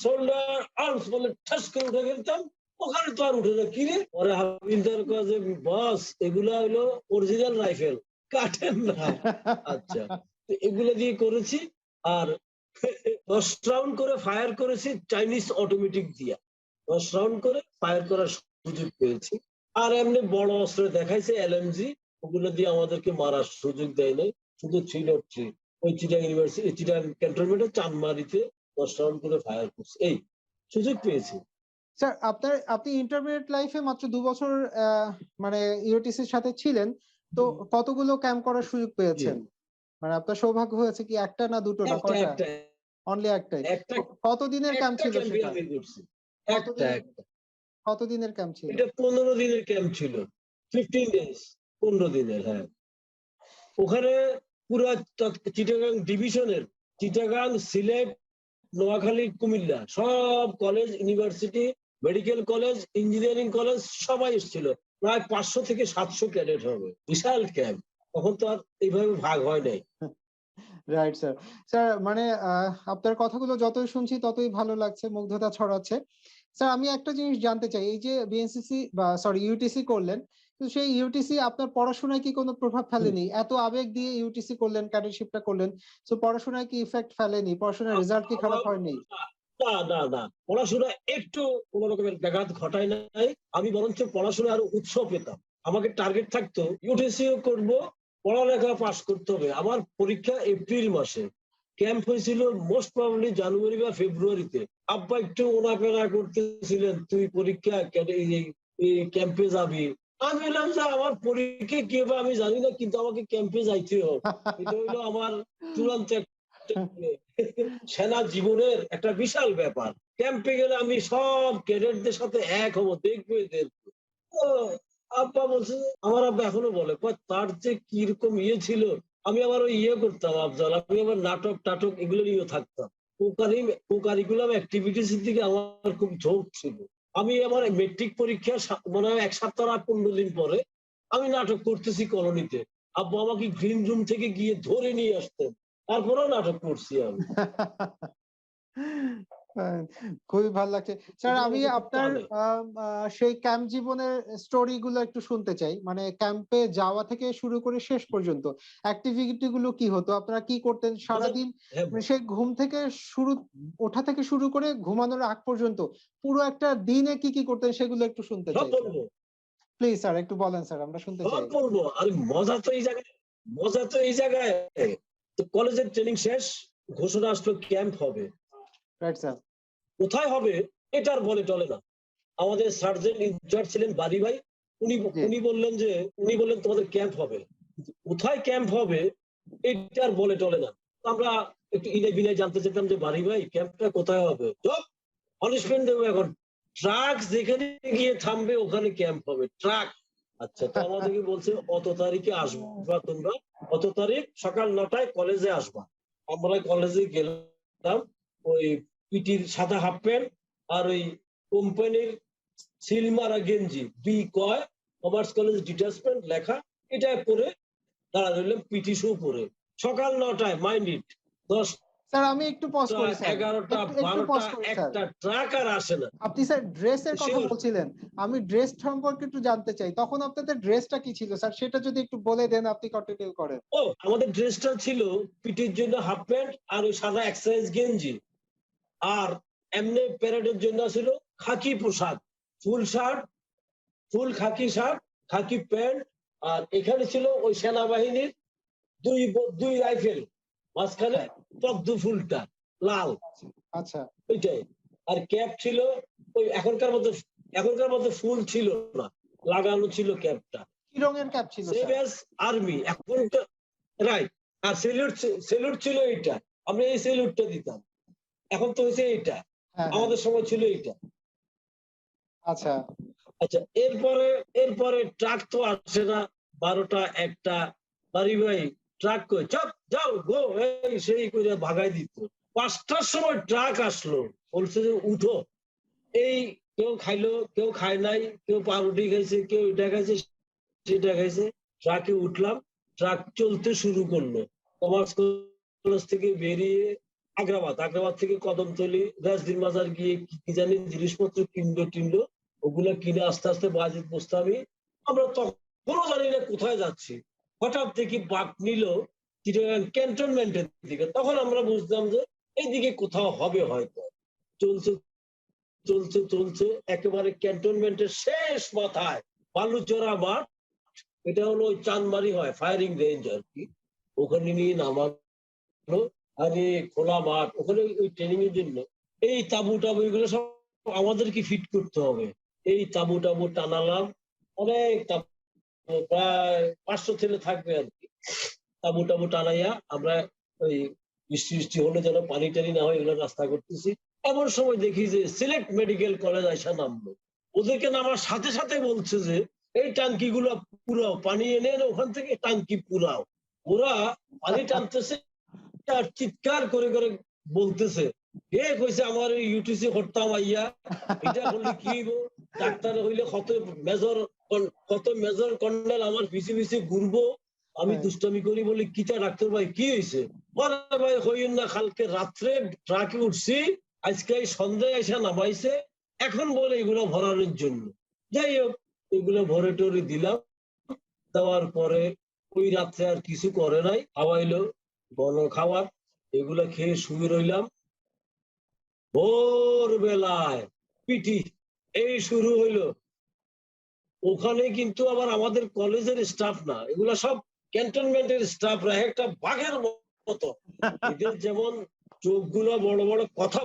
Speaker 1: শোল্ডার আর্মস বলে ঠাস করে উঠে ফেলতাম, ওখানে তো আর উঠে না। কি রে, পরে হাবিলদার কাছে, বস এগুলা হলো অরিজিনাল রাইফেল, কাটেন না। আচ্ছা, তো এগুলো দিয়ে করেছি। আর 10 রাউন্ড করে ফায়ার করেছি চাইনিজ অটোমেটিক দিয়া। 10 রাউন্ড করে ফায়ার করার সুযোগ পেয়েছি। আর এমনি বড় অস্ত্র দেখাইছে এলএমজি, ওগুলো দিয়ে আমাদেরকে মারার সুযোগ দেয় নাই। শুধু 303 ওই চিটাং ইউনিভার্সিটি, চিটাং ক্যান্টনমেন্টের চানমারিতে 10 রাউন্ড করে ফায়ার করছে, এই সুযোগ পেয়েছি।
Speaker 2: স্যার আপনি ইন্টারমিডিয়েট লাইফে মাত্র 2 বছর মানে ইউটিসির সাথে ছিলেন, তো কতগুলো ক্যাম্প করার সুযোগ পেয়েছেন? মানে আপনার সৌভাগ্য হয়েছে কি একটা না দুটো না
Speaker 1: একটা
Speaker 2: কয়টা?
Speaker 1: একটা
Speaker 2: অনলি একটাই?
Speaker 1: একটা
Speaker 2: কতদিনের ক্যাম্প
Speaker 1: একটা
Speaker 2: ছিল
Speaker 1: ক্যাম্পে
Speaker 2: সেটা?
Speaker 1: আমি করছি। একটা
Speaker 2: কতদিন
Speaker 1: একটা
Speaker 2: কতদিনের ক্যাম্প ছিল?
Speaker 1: এটা 15 দিনের ক্যাম্প ছিল। 15 ডেজ, 15 দিনের, হ্যাঁ। ওখানে পুরা চিটাগাং ডিভিশনের, চিটাগাং, সিলেট, নোয়াখালী, কুমিল্লা সব college, university, medical college, engineering college সবাই এসেছিল। প্রায় 500 থেকে 700 ক্যাডেট হবে, বিশাল ক্যাম্প। তখন তো আর এইভাবে ভাগ হয় নাই।
Speaker 2: Right sir. স্যার মানে আপনার কথাগুলো যতই শুনছি ততই ভালো লাগছে, মুগ্ধতা ছড়াচ্ছে। স্যার আমি একটা জিনিস জানতে চাই, এই যে বিএনসিসি বা সরি ইউটিসি করলেন, তো সেই ইউটিসি আপনার পড়াশোনায় কি কোনো প্রভাব ফেলেনি? এত আবেগ দিয়ে ইউটিসি করলেন, ক্যাডেটশিপটা করলেন, তো পড়াশোনায় কি ইফেক্ট ফেলেনি? পড়াশোনার রেজাল্ট কি খারাপ হয়নি?
Speaker 1: না না না, পড়াশোনা একটু কোন রকমের ব্যাঘাত ঘটায় নাই। আমি বরঞ্চ পড়াশোনায় আরো উৎসাহ পেতাম। আমাকে টার্গেট থাকতো ইউটিসিও করব, পড়ালেখা পাস করতে হবে। আমার পরীক্ষা এপ্রিল মাসে, ক্যাম্প হয়েছিল মোস্ট প্রবাবলি জানুয়ারি বা ফেব্রুয়ারিতে। আব্বা একটু ওনাফেরা করতেছিলেন, তুই পরীক্ষা ক্যাম্পে যাবি। আমি বললাম যে আমার পরীক্ষা কি হবে আমি জানি না, কিন্তু আমাকে ক্যাম্পে যাইতে হবে। এটা হইলো আমার চূড়ান্ত সেনা জীবনের একটা বিশাল ব্যাপার। ক্যাম্পে গেলে আমি সব ক্যাডেটদের সাথে এক হবো, দেখবো দেখবো। ও আব্বা বলছে, আমার আব্বা এখনো বলে, তার যে কিরকম ইয়ে ছিল। আমি আবার ওই ইয়ে করতাম আফজাল, আমি আবার নাটক টাটক এগুলো নিয়েও থাকতাম। কারিকুলাম অ্যাক্টিভিটিস দিকে আমার খুব ঝোঁক ছিল। আমি আমার মেট্রিক পরীক্ষা মনে হয় 1 সপ্তাহ আর 15 দিন পরে আমি নাটক করতেছি কলোনিতে। আব্বা আমাকে গ্রিন রুম থেকে গিয়ে ধরে নিয়ে আসতেন, তারপরেও নাটক করছি আমি।
Speaker 2: খুবই ভালো লাগছে স্যার।
Speaker 1: এগুলো
Speaker 2: আমি
Speaker 1: আমাকে খুব
Speaker 2: আপনার
Speaker 1: টানে।
Speaker 2: সেই ক্যাম্প জীবনের স্টোরি গুলো একটু শুনতে চাই, মানে ক্যাম্পে যাওয়া থেকে শুরু করে শেষ পর্যন্ত অ্যাক্টিভিটি গুলো কি হতো, আপনারা কি করতেন সারাদিন?
Speaker 1: হ্যাঁ,
Speaker 2: মানে সেই ঘুম থেকে শুরু, ওঠা থেকে শুরু করে ঘুমানোর আগ পর্যন্ত পুরো একটা দিনে কি কি করতেন সেগুলো একটু শুনতে
Speaker 1: সব
Speaker 2: চাই স্যার।
Speaker 1: বলবো,
Speaker 2: প্লিজ স্যার একটু বলেন স্যার, আমরা শুনতে
Speaker 1: সব
Speaker 2: চাই।
Speaker 1: বলবো। আর মজা তো এই জায়গায়, মজা তো এই জায়গায়। তো কলেজের ট্রেনিং শেষ, ঘোষণা আসলো ক্যাম্প হবে।
Speaker 2: Right sir.
Speaker 1: কোথায় হবে এটার বলে টলে না। আমাদের সার্জেন্ট ইনচার্জ ছিলেন বাদী ভাই। উনি
Speaker 2: জি।
Speaker 1: উনি বললেন তোমাদের ক্যাম্প হবে। কোথায় ক্যাম্প হবে এটার বলে টলে না। আমরা একটু ইনে বিনে জানতে চাইতাম যে বাড়ি ভাই ক্যাম্পটা কোথায় হবে। পানিশমেন্ট দেবো এখন, ট্রাক যেখানে গিয়ে থামবে ওখানে ক্যাম্প হবে, ট্রাক। আচ্ছা, তো আমাদেরকে বলছে অত তারিখে আসবা তোমরা, অত তারিখ সকাল 9টায় কলেজে আসবা। আমরা কলেজে গেলাম, ওই পিটির সাদা হাফ প্যান্ট আর ওই কোম্পানির সিলমারা গেঞ্জি, কমার্স কলেজ ডিটাচমেন্ট লেখা, এটা পরে দাঁড়া রইলাম পিটি শু পরে। সকাল 9টায়, মাইন্ড ইট। 10,
Speaker 2: স্যার আমি একটু পজ করি স্যার,
Speaker 1: 11টা,
Speaker 2: একটু
Speaker 1: 12টা,
Speaker 2: পজ করি স্যার।
Speaker 1: একটা ট্রাক আর আসে না।
Speaker 2: আপনি স্যার ড্রেসের কথা
Speaker 1: শিওর।
Speaker 2: বলছিলেন, আমি ড্রেস সম্পর্কে একটু জানতে চাই, তখন আপনাদের ড্রেসটা কি ছিল স্যার, সেটা যদি একটু বলে দেন, আপনি কন্টিনিউ করেন।
Speaker 1: ও, আমাদের ড্রেসটা ছিল পিটির জন্য হাফ প্যান্ট আর ওই সাদা এক্সারসাইজ গেঞ্জি। আর এমনি প্যারেডের জন্য ছিল খাকি পোশাক, ফুল শার্ট, ফুল খাকি শার্ট, খাকি প্যান্ট। আর এখানে ছিল ওই সেনাবাহিনীর দুই রাইফেল, মাঝখানে পদ্ম ফুলটা লাল,
Speaker 2: আচ্ছা।
Speaker 1: ওইটাই। আর ক্যাপ ছিল ওই এখনকার মতো এখনকার মতো ফুল ছিল না, লাগানো ছিল ক্যাপটা,
Speaker 2: কি রঙের ক্যাপ ছিল
Speaker 1: সেম
Speaker 2: স্যার?
Speaker 1: As army. এখন রাইট। আর সেলুট ছিল এইটা, আমরা এই সেলুটটা দিতাম। এখন তো হয়েছে এইটা,
Speaker 2: হ্যাঁ, হ্যাঁ।
Speaker 1: আমাদের সময় ছিল এইটা।
Speaker 2: আচ্ছা।
Speaker 1: আচ্ছা, এরপরে এরপরে ট্রাক তো আসে না, 12টা 1টা বাড়ি ভাই ট্রাক কই চপ যাও গো এই সেই করে ভাগাই দিত। 5টার সময় ট্রাক আসলো, বলছে যে উঠো। এই কেউ খাইলো, কেউ খায় নাই, কেউ পাউরুটি খাইছে, কেউ এটা খাইছে সেটা খাইছে। ট্রাকে উঠলাম, ট্রাক চলতে শুরু করলো। কমার্স কলেজ থেকে বেরিয়ে আগ্রাবাদ থেকে কদমতলী রাজদিন বাজার গিয়ে কি জানি জিনিসপত্র কিনলো। ওগুলা কিনে আস্তে আস্তে বাজেট বসতামি। আমরা তখনও জানি না কোথায় যাচ্ছি। হঠাৎ দেখি বাঁক নিল চিটাগাং ক্যান্টনমেন্টের দিকে। তখন আমরা বুঝলাম যে এইদিকে কোথাও হবে হয়তো। চলছে চলছে চলছে একেবারে ক্যান্টনমেন্টের শেষ মাথায় বালুচরা মাঠ। এটা হলো ওই চাঁদমারি হয় ফায়ারিং রেঞ্জ আর কি, ওখানে নিয়ে নামানো। আরে খোলা মাঠ, ওখানে ওই ট্রেনিং এর জন্য এই তাবু টাবু এগুলো সব আমাদেরকে ফিট করতে হবে। এই তাবু টাবু টানালাম, অনেক তাবু, প্রায় 500 ছেলে থাকবে আর কি। তাবু টাবু টানাইয়া আমরা ওই বৃষ্টি বৃষ্টি হলে যেন পানি টানি না হয় এগুলো রাস্তা করতেছি। এমন সময় দেখি যে সিলেক্ট মেডিকেল কলেজ আইসা নামলো। ওদেরকে নামার সাথে সাথে বলছে যে এই টাঙ্কি গুলো পুরাও, পানি এনে এনে ওখান থেকে টাঙ্কি পুরাও। ওরা পানি টানতেছে আর চিৎকার করে করে বলতেছে, কে কইছে আমার ইউটিসি হরতাম আইয়া, এটা করলে কি হইব, ডাক্তার হইলে কত মেজর কর্নেল আমার পিছে পিছে ঘুরবো, আমি দুষ্টামি করি বলি কিটা ডাক্তার ভাই কি হয়েছে? ভাই হইন না, কালকে রাত্রে ট্রাকে উঠছি, আজকে এই সন্ধ্যায় এসে নামাইছে, এখন বলে এগুলো ভরানোর জন্য। যাই হোক, এগুলো ভরে টরে দিলাম। দেওয়ার পরে ওই রাত্রে আর কিছু করে নাই, খাওয়াইলো বন খাবার, এগুলো খেয়ে শুয়ে রইলাম। ভোর বেলায় পিটি এই শুরু হইলো। ওখানে কিন্তু আবার আমাদের কলেজের স্টাফ না, এগুলা সব ক্যান্টনমেন্টের স্টাফরা একটা বাঘের মতো। এদের যেমন চোখগুলো বড় বড়, কথা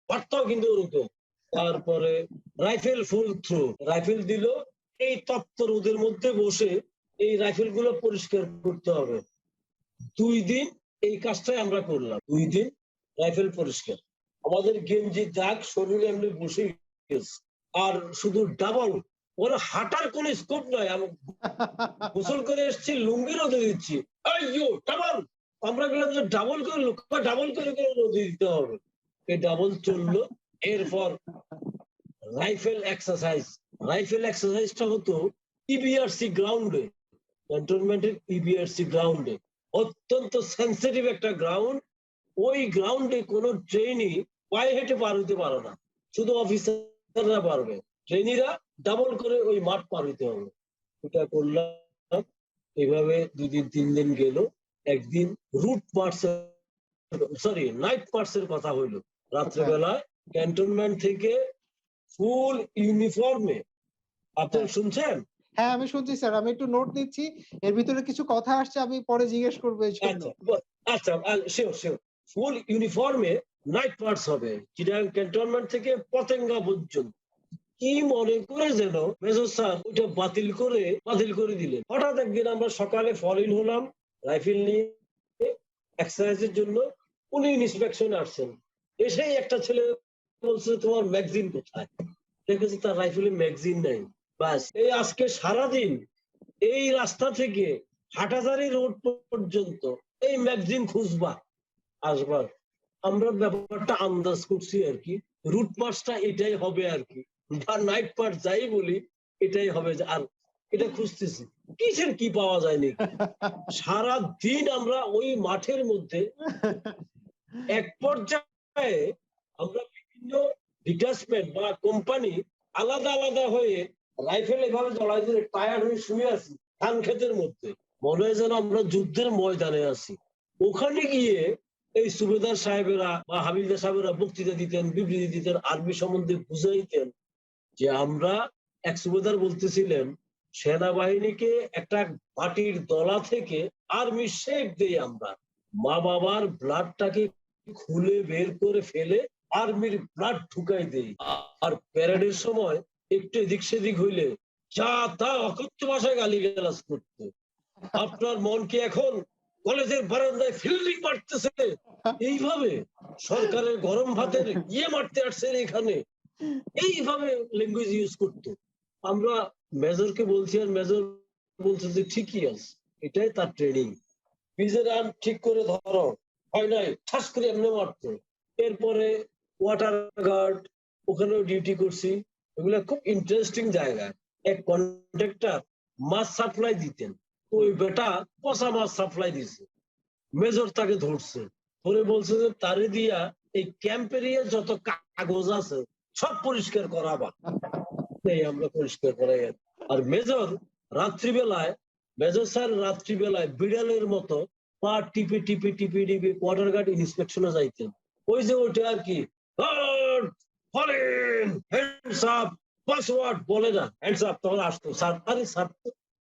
Speaker 1: বার্তাও কিন্তু ওরকম। তারপরে রাইফেল ফুল থ্রো, রাইফেল দিল। এই তপ্ত রোদের মধ্যে বসে এই রাইফেল গুলো পরিষ্কার করতে হবে। 2 দিন এই কাজটাই আমরা করলাম, 2 দিন রাইফেল পরিষ্কার। আমাদের গেঞ্জি দাগ শরীরে এমনি বসে গেছে। আর শুধু ডাবল, ওরা হাঁটার কোন স্কোপ নাই। আমি গোসল করে এসেছি, লুঙ্গি রোদে দিচ্ছি, ডাবল। আমরা গেলাম যে ডাবল করে ডাবল করে করে রোদে দিতে হবে। এই ডাবল চললো। এরপর রাইফেল এক্সারসাইজটা হতো ইবিআরসি গ্রাউন্ডে, ক্যান্টনমেন্টের ইবিআরসি গ্রাউন্ডে। অত্যন্ত সেন্সিটিভ একটা গ্রাউন্ড। ওই গ্রাউন্ডে কোনো ট্রেনই পায়ে হেঁটে পার হইতে পারে না, শুধু অফিসাররা পারবে। ট্রেনিরা ডাবল করে ওই মাঠ পার হইতে হবে। এটা করলাম। এইভাবে 2 দিন 3 দিন গেল। একদিন রুট মার্চ, সরি নাইট মার্চের কথা হইলো। রাত্রেবেলায় ক্যান্টনমেন্ট থেকে ফুল ইউনিফর্মে, আপনারা শুনছেন?
Speaker 2: হ্যাঁ, আমি শুনছি স্যার, আমি একটু নোট নিচ্ছি, এর ভিতরে কিছু কথা আসছে, আমি পরে জিজ্ঞেস করবো এই জন্য।
Speaker 1: আচ্ছা, শিওর। ফুল ইউনিফর্মে নাইট মার্চ হবে চিটাগাং ক্যান্টনমেন্ট থেকে পতেঙ্গা পর্যন্ত। কি মনে করে যেন মেজর স্যার ওইটা বাতিল করে দিলেন। হঠাৎ একদিন আমরা সকালে ফল ইন হলাম রাইফেল নিয়ে এক্সারসাইজের জন্য। উনি ইন্সপেকশনে আসছেন, এসেই একটা ছেলে বলছে তোমার ম্যাগজিন কোথায়? দেখেছি তার রাইফেলে ম্যাগজিন নাই। বাস, এই আজকে সারাদিন এই রাস্তা থেকে হাটাজারি রোড পর্যন্ত এই ম্যাগজিন খুঁজবা আসবার। আমরা ব্যাপারটা আন্দাজ করছি আর কি, রুট মার্চটা এটাই হবে আর কি, বা নাইট মার্চ যাই বলি এটাই হবে। আর এটা খুঁজতেছি কিসের কি পাওয়া যায়নি। সারা দিন আমরা ওই মাঠের মধ্যে। এক পর্যায়ে আমরা বিভিন্ন ডিটাচমেন্ট বা কোম্পানি আলাদা আলাদা হয়ে রাইফেল এভাবে জড়াই দিয়ে টায়ার হয়ে শুয়ে আছি ধান ক্ষেতের মধ্যে, মনে হয় যেন আমরা যুদ্ধের ময়দানে আছি। ওখানে গিয়ে এই সুবেদার সাহেবেরা বা হাবিলদার সাহেবেরা বক্তৃতা দিতেন, বিবৃতি দিতেন, আর্মি সম্বন্ধে বুঝাইতেন যে আমরা, এক সুবেদার বলতেছিলেন সেনাবাহিনীকে একটা মাটির দলা থেকে আর্মি শেপ দেই আমরা, মা বাবার ব্লাডটাকে খুলে বের করে ফেলে আর্মির ব্লাড ঢুকাই দেই। আর প্যারেডের সময় একটু এদিক সেদিক হইলে যা তা অকথ্য ভাষায় গালিগালাজ করতো। আপনার মন কি এখন কলেজের বারান্দায় ফিল্ডিং মারতেছে? এইভাবে সরকারের গরম ভাতের মারতে আসছে এখানে, এইভাবে ল্যাঙ্গুয়েজ ইউজ করতো। আমরা মেজরকে বলছি, আর মেজর বলছে যে ঠিকই আছে, এটাই তার ট্রেনিং। পিজের রান ঠিক করে ধরো, হয় নাই ঠাস করে এমনি মারতো। এরপরে ওয়াটার গার্ড, ওখানেও ডিউটি করছি। এগুলা খুব ইন্টারেস্টিং জায়গা। এক কন্ট্রাক্টর মাছ সাপ্লাই দিতেন, ওই বেটা পচা মাছ সাপ্লাই দিছে। মেজর তাকে ধরছে, ধরে বলছে যে তারে দিয়া এই ক্যাম্পেরিয়া যত কাগজ আছে সব পরিষ্কার করাবা। এই আমরা পরিষ্কার করাই। আর মেজর রাত্রিবেলায়, মেজর স্যার রাত্রিবেলায় বিড়ালের মতো পা টিপে টিপে টিপে টিপে কোয়ার্টার গার্ড ইন্সপেকশনে যাইতেন। ওই যে ওইটা আর কি, পাসওয়ার্ড বলে না, হ্যান্ডস আপ, তখন আসতো স্যার। আরে স্যার,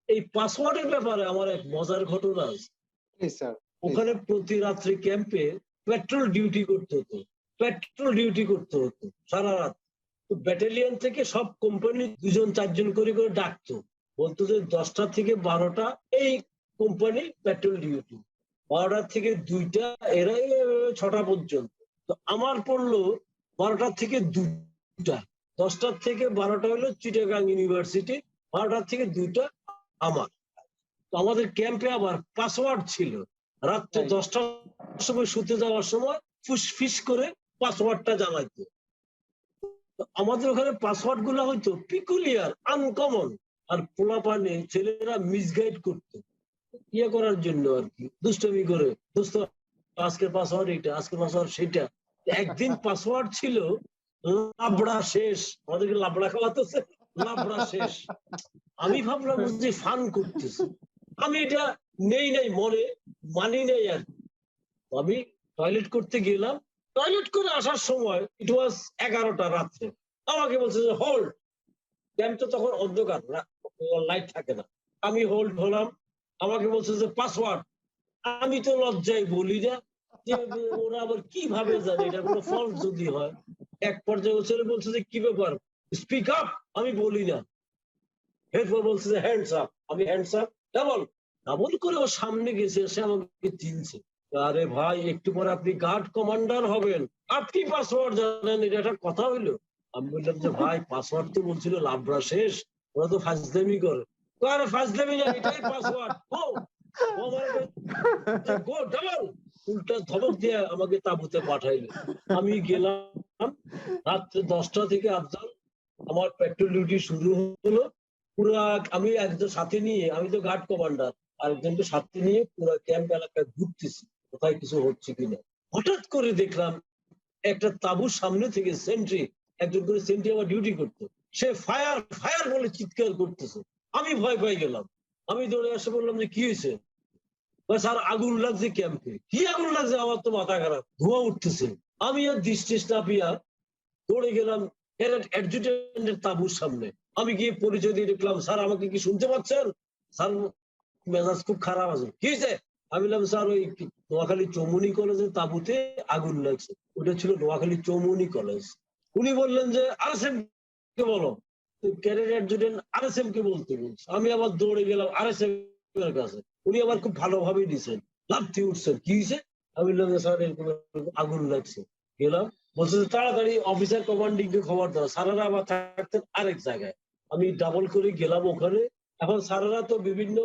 Speaker 1: এই পাসওয়ার্ডের ব্যাপারে আমার এক মজার ঘটনা আছে। ওখানে প্রতি রাত্রি ক্যাম্পে পেট্রোল ডিউটি করতে হতো, পেট্রোল ডিউটি করতে হতো সারা রাত। ব্যাটালিয়ন থেকে সব কোম্পানি 2-4 করে করে ডাকতো, বলতো যে 10টা থেকে 12টা এই কোম্পানি পেট্রোল ডিউটি, 12টা থেকে 2টা, এরা 6টা পর্যন্ত। তো আমার পড়লো 12টা থেকে 2টা, 10টার থেকে 12টা হলো চিটাগাং ইউনিভার্সিটি, 12টার থেকে 2টা আমার। তো আমাদের ক্যাম্পে আবার পাসওয়ার্ড ছিল। রাত্রে 10টার সময় শুতে যাওয়ার সময় ফুসফিস করে পাসওয়ার্ডটা জানাইতো। আমাদের ওখানে পাসওয়ার্ড গুলো হয়তো পিকুলিয়ার, আনকমন, আর পোলাপানে ছেলেরা মিসগাইড করতো ইয়ে করার জন্য আর কি, দুষ্টমি করে, দোস্ত আজকের পাসওয়ার্ড এইটা, আজকের পাসওয়ার্ড সেটা। একদিন পাসওয়ার্ড ছিল লাবড়া শেষ, আমাদেরকে লাবড়া খাওয়াতেছে, লাবড়া শেষ। আমি ভাবলাম যে ফান করতেছে, আমি এটা নেই নাই মনে, মানি নাই আর কি। আমি টয়লেট করতে গেলাম, টয়লেট করে আসার সময় ইট ওয়াজ 11টা রাত্রে। আমাকে বলছে যে হোল্ড, ক্যাম্প তো তখন অন্ধকার, লাইট থাকে না। আমি হোল্ড হলাম, আমাকে বলছে যে পাসওয়ার্ড। আমি তো লজ্জায় বলি না, যে ওরা আবার কিভাবে জানে এটা কোনো ফল্ট যদি হয়। এক পর্যায়ে ছেলে বলছে যে কি ব্যাপার, স্পিক আপ। আমি বলি না। এরপর বলছে যে হ্যান্ডস আপ। আমি হ্যান্ডস আপ, ডাবল ডাবল করে ওর সামনে গেছে, সে আমাকে চিনছে। আরে ভাই, একটু পরে আপনি গার্ড কমান্ডার হবেন, আপনি পাসওয়ার্ড জানেন, এটা একটা কথা হইলো? আমি বললাম যে ভাই, পাসওয়ার্ড তো বলছিল লাভরা শেষ, ওরা তো ফাজলামি করে। আরে ফাজলামি না, এটাই পাসওয়ার্ড। গো ডাবল, উল্টা ধমক দিয়ে আমাকে তাঁবুতে পাঠাইলো। আমি গেলাম, রাত্রে 10টা থেকে আফজাল আমার পেট্রোল ডিউটি শুরু হলো। পুরা আমি একজন সাথে নিয়ে, আমি তো গার্ড কমান্ডার, আরেকজনকে সাথে নিয়ে পুরো ক্যাম্প এলাকায় ঘুরতেছি কোথায় কিছু হচ্ছে কিনা। হঠাৎ করে দেখলাম একটা তাঁবুর সামনে থেকে সেন্ট্রি, একজন করে সেন্ট্রি আমার ডিউটি করতো, সে ফায়ার ফায়ার বলে চিৎকার করতেছে। আমি ভয় পেয়ে গেলাম, আমি দৌড়ে এসে বললাম যে কি হয়েছে? স্যার আগুন লাগছে ক্যাম্পে। কি আগুন লাগছে? আমার তো মাথা খারাপ, ধোঁয়া উঠতেছে। আমি আর দৃষ্টি না পিয়া দৌড়ে গেলাম অ্যাডজুটেন্টের তাঁবুর সামনে। আমি গিয়ে পরিচয় দিয়ে দেখলাম, স্যার আমাকে কি শুনতে পাচ্ছেন? স্যার মেজাজ খুব খারাপ আছে। কি হয়েছে? আমি বললাম স্যার, ওই নোয়াখালী চৌমুহনী কলেজের তাঁবুতে আগুন লাগছে। ওটা ছিল নোয়াখালী চৌমুহনী কলেজ। উনি বললেন যে আরএসএম কে বলো। ক্যাডেট অ্যাডজুটেন্ট আরএসএম কে বলতে বলছে। আমি আবার দৌড়ে গেলাম আরএসএম এর কাছে। উনি আবার খুব ভালোভাবে দিচ্ছেন, লাফতে উঠছেন। কি হয়েছে? আমি বললাম স্যার এরকম আগুন লাগছে। গেলাম, বলছে যে তাড়াতাড়ি অফিসার কমান্ডিং কে খবর দাও। স্যারেরা আবার থাকতেন আরেক জায়গায়। আমি ডাবল করে গেলাম ওখানে। এখন স্যারেরা তো বিভিন্ন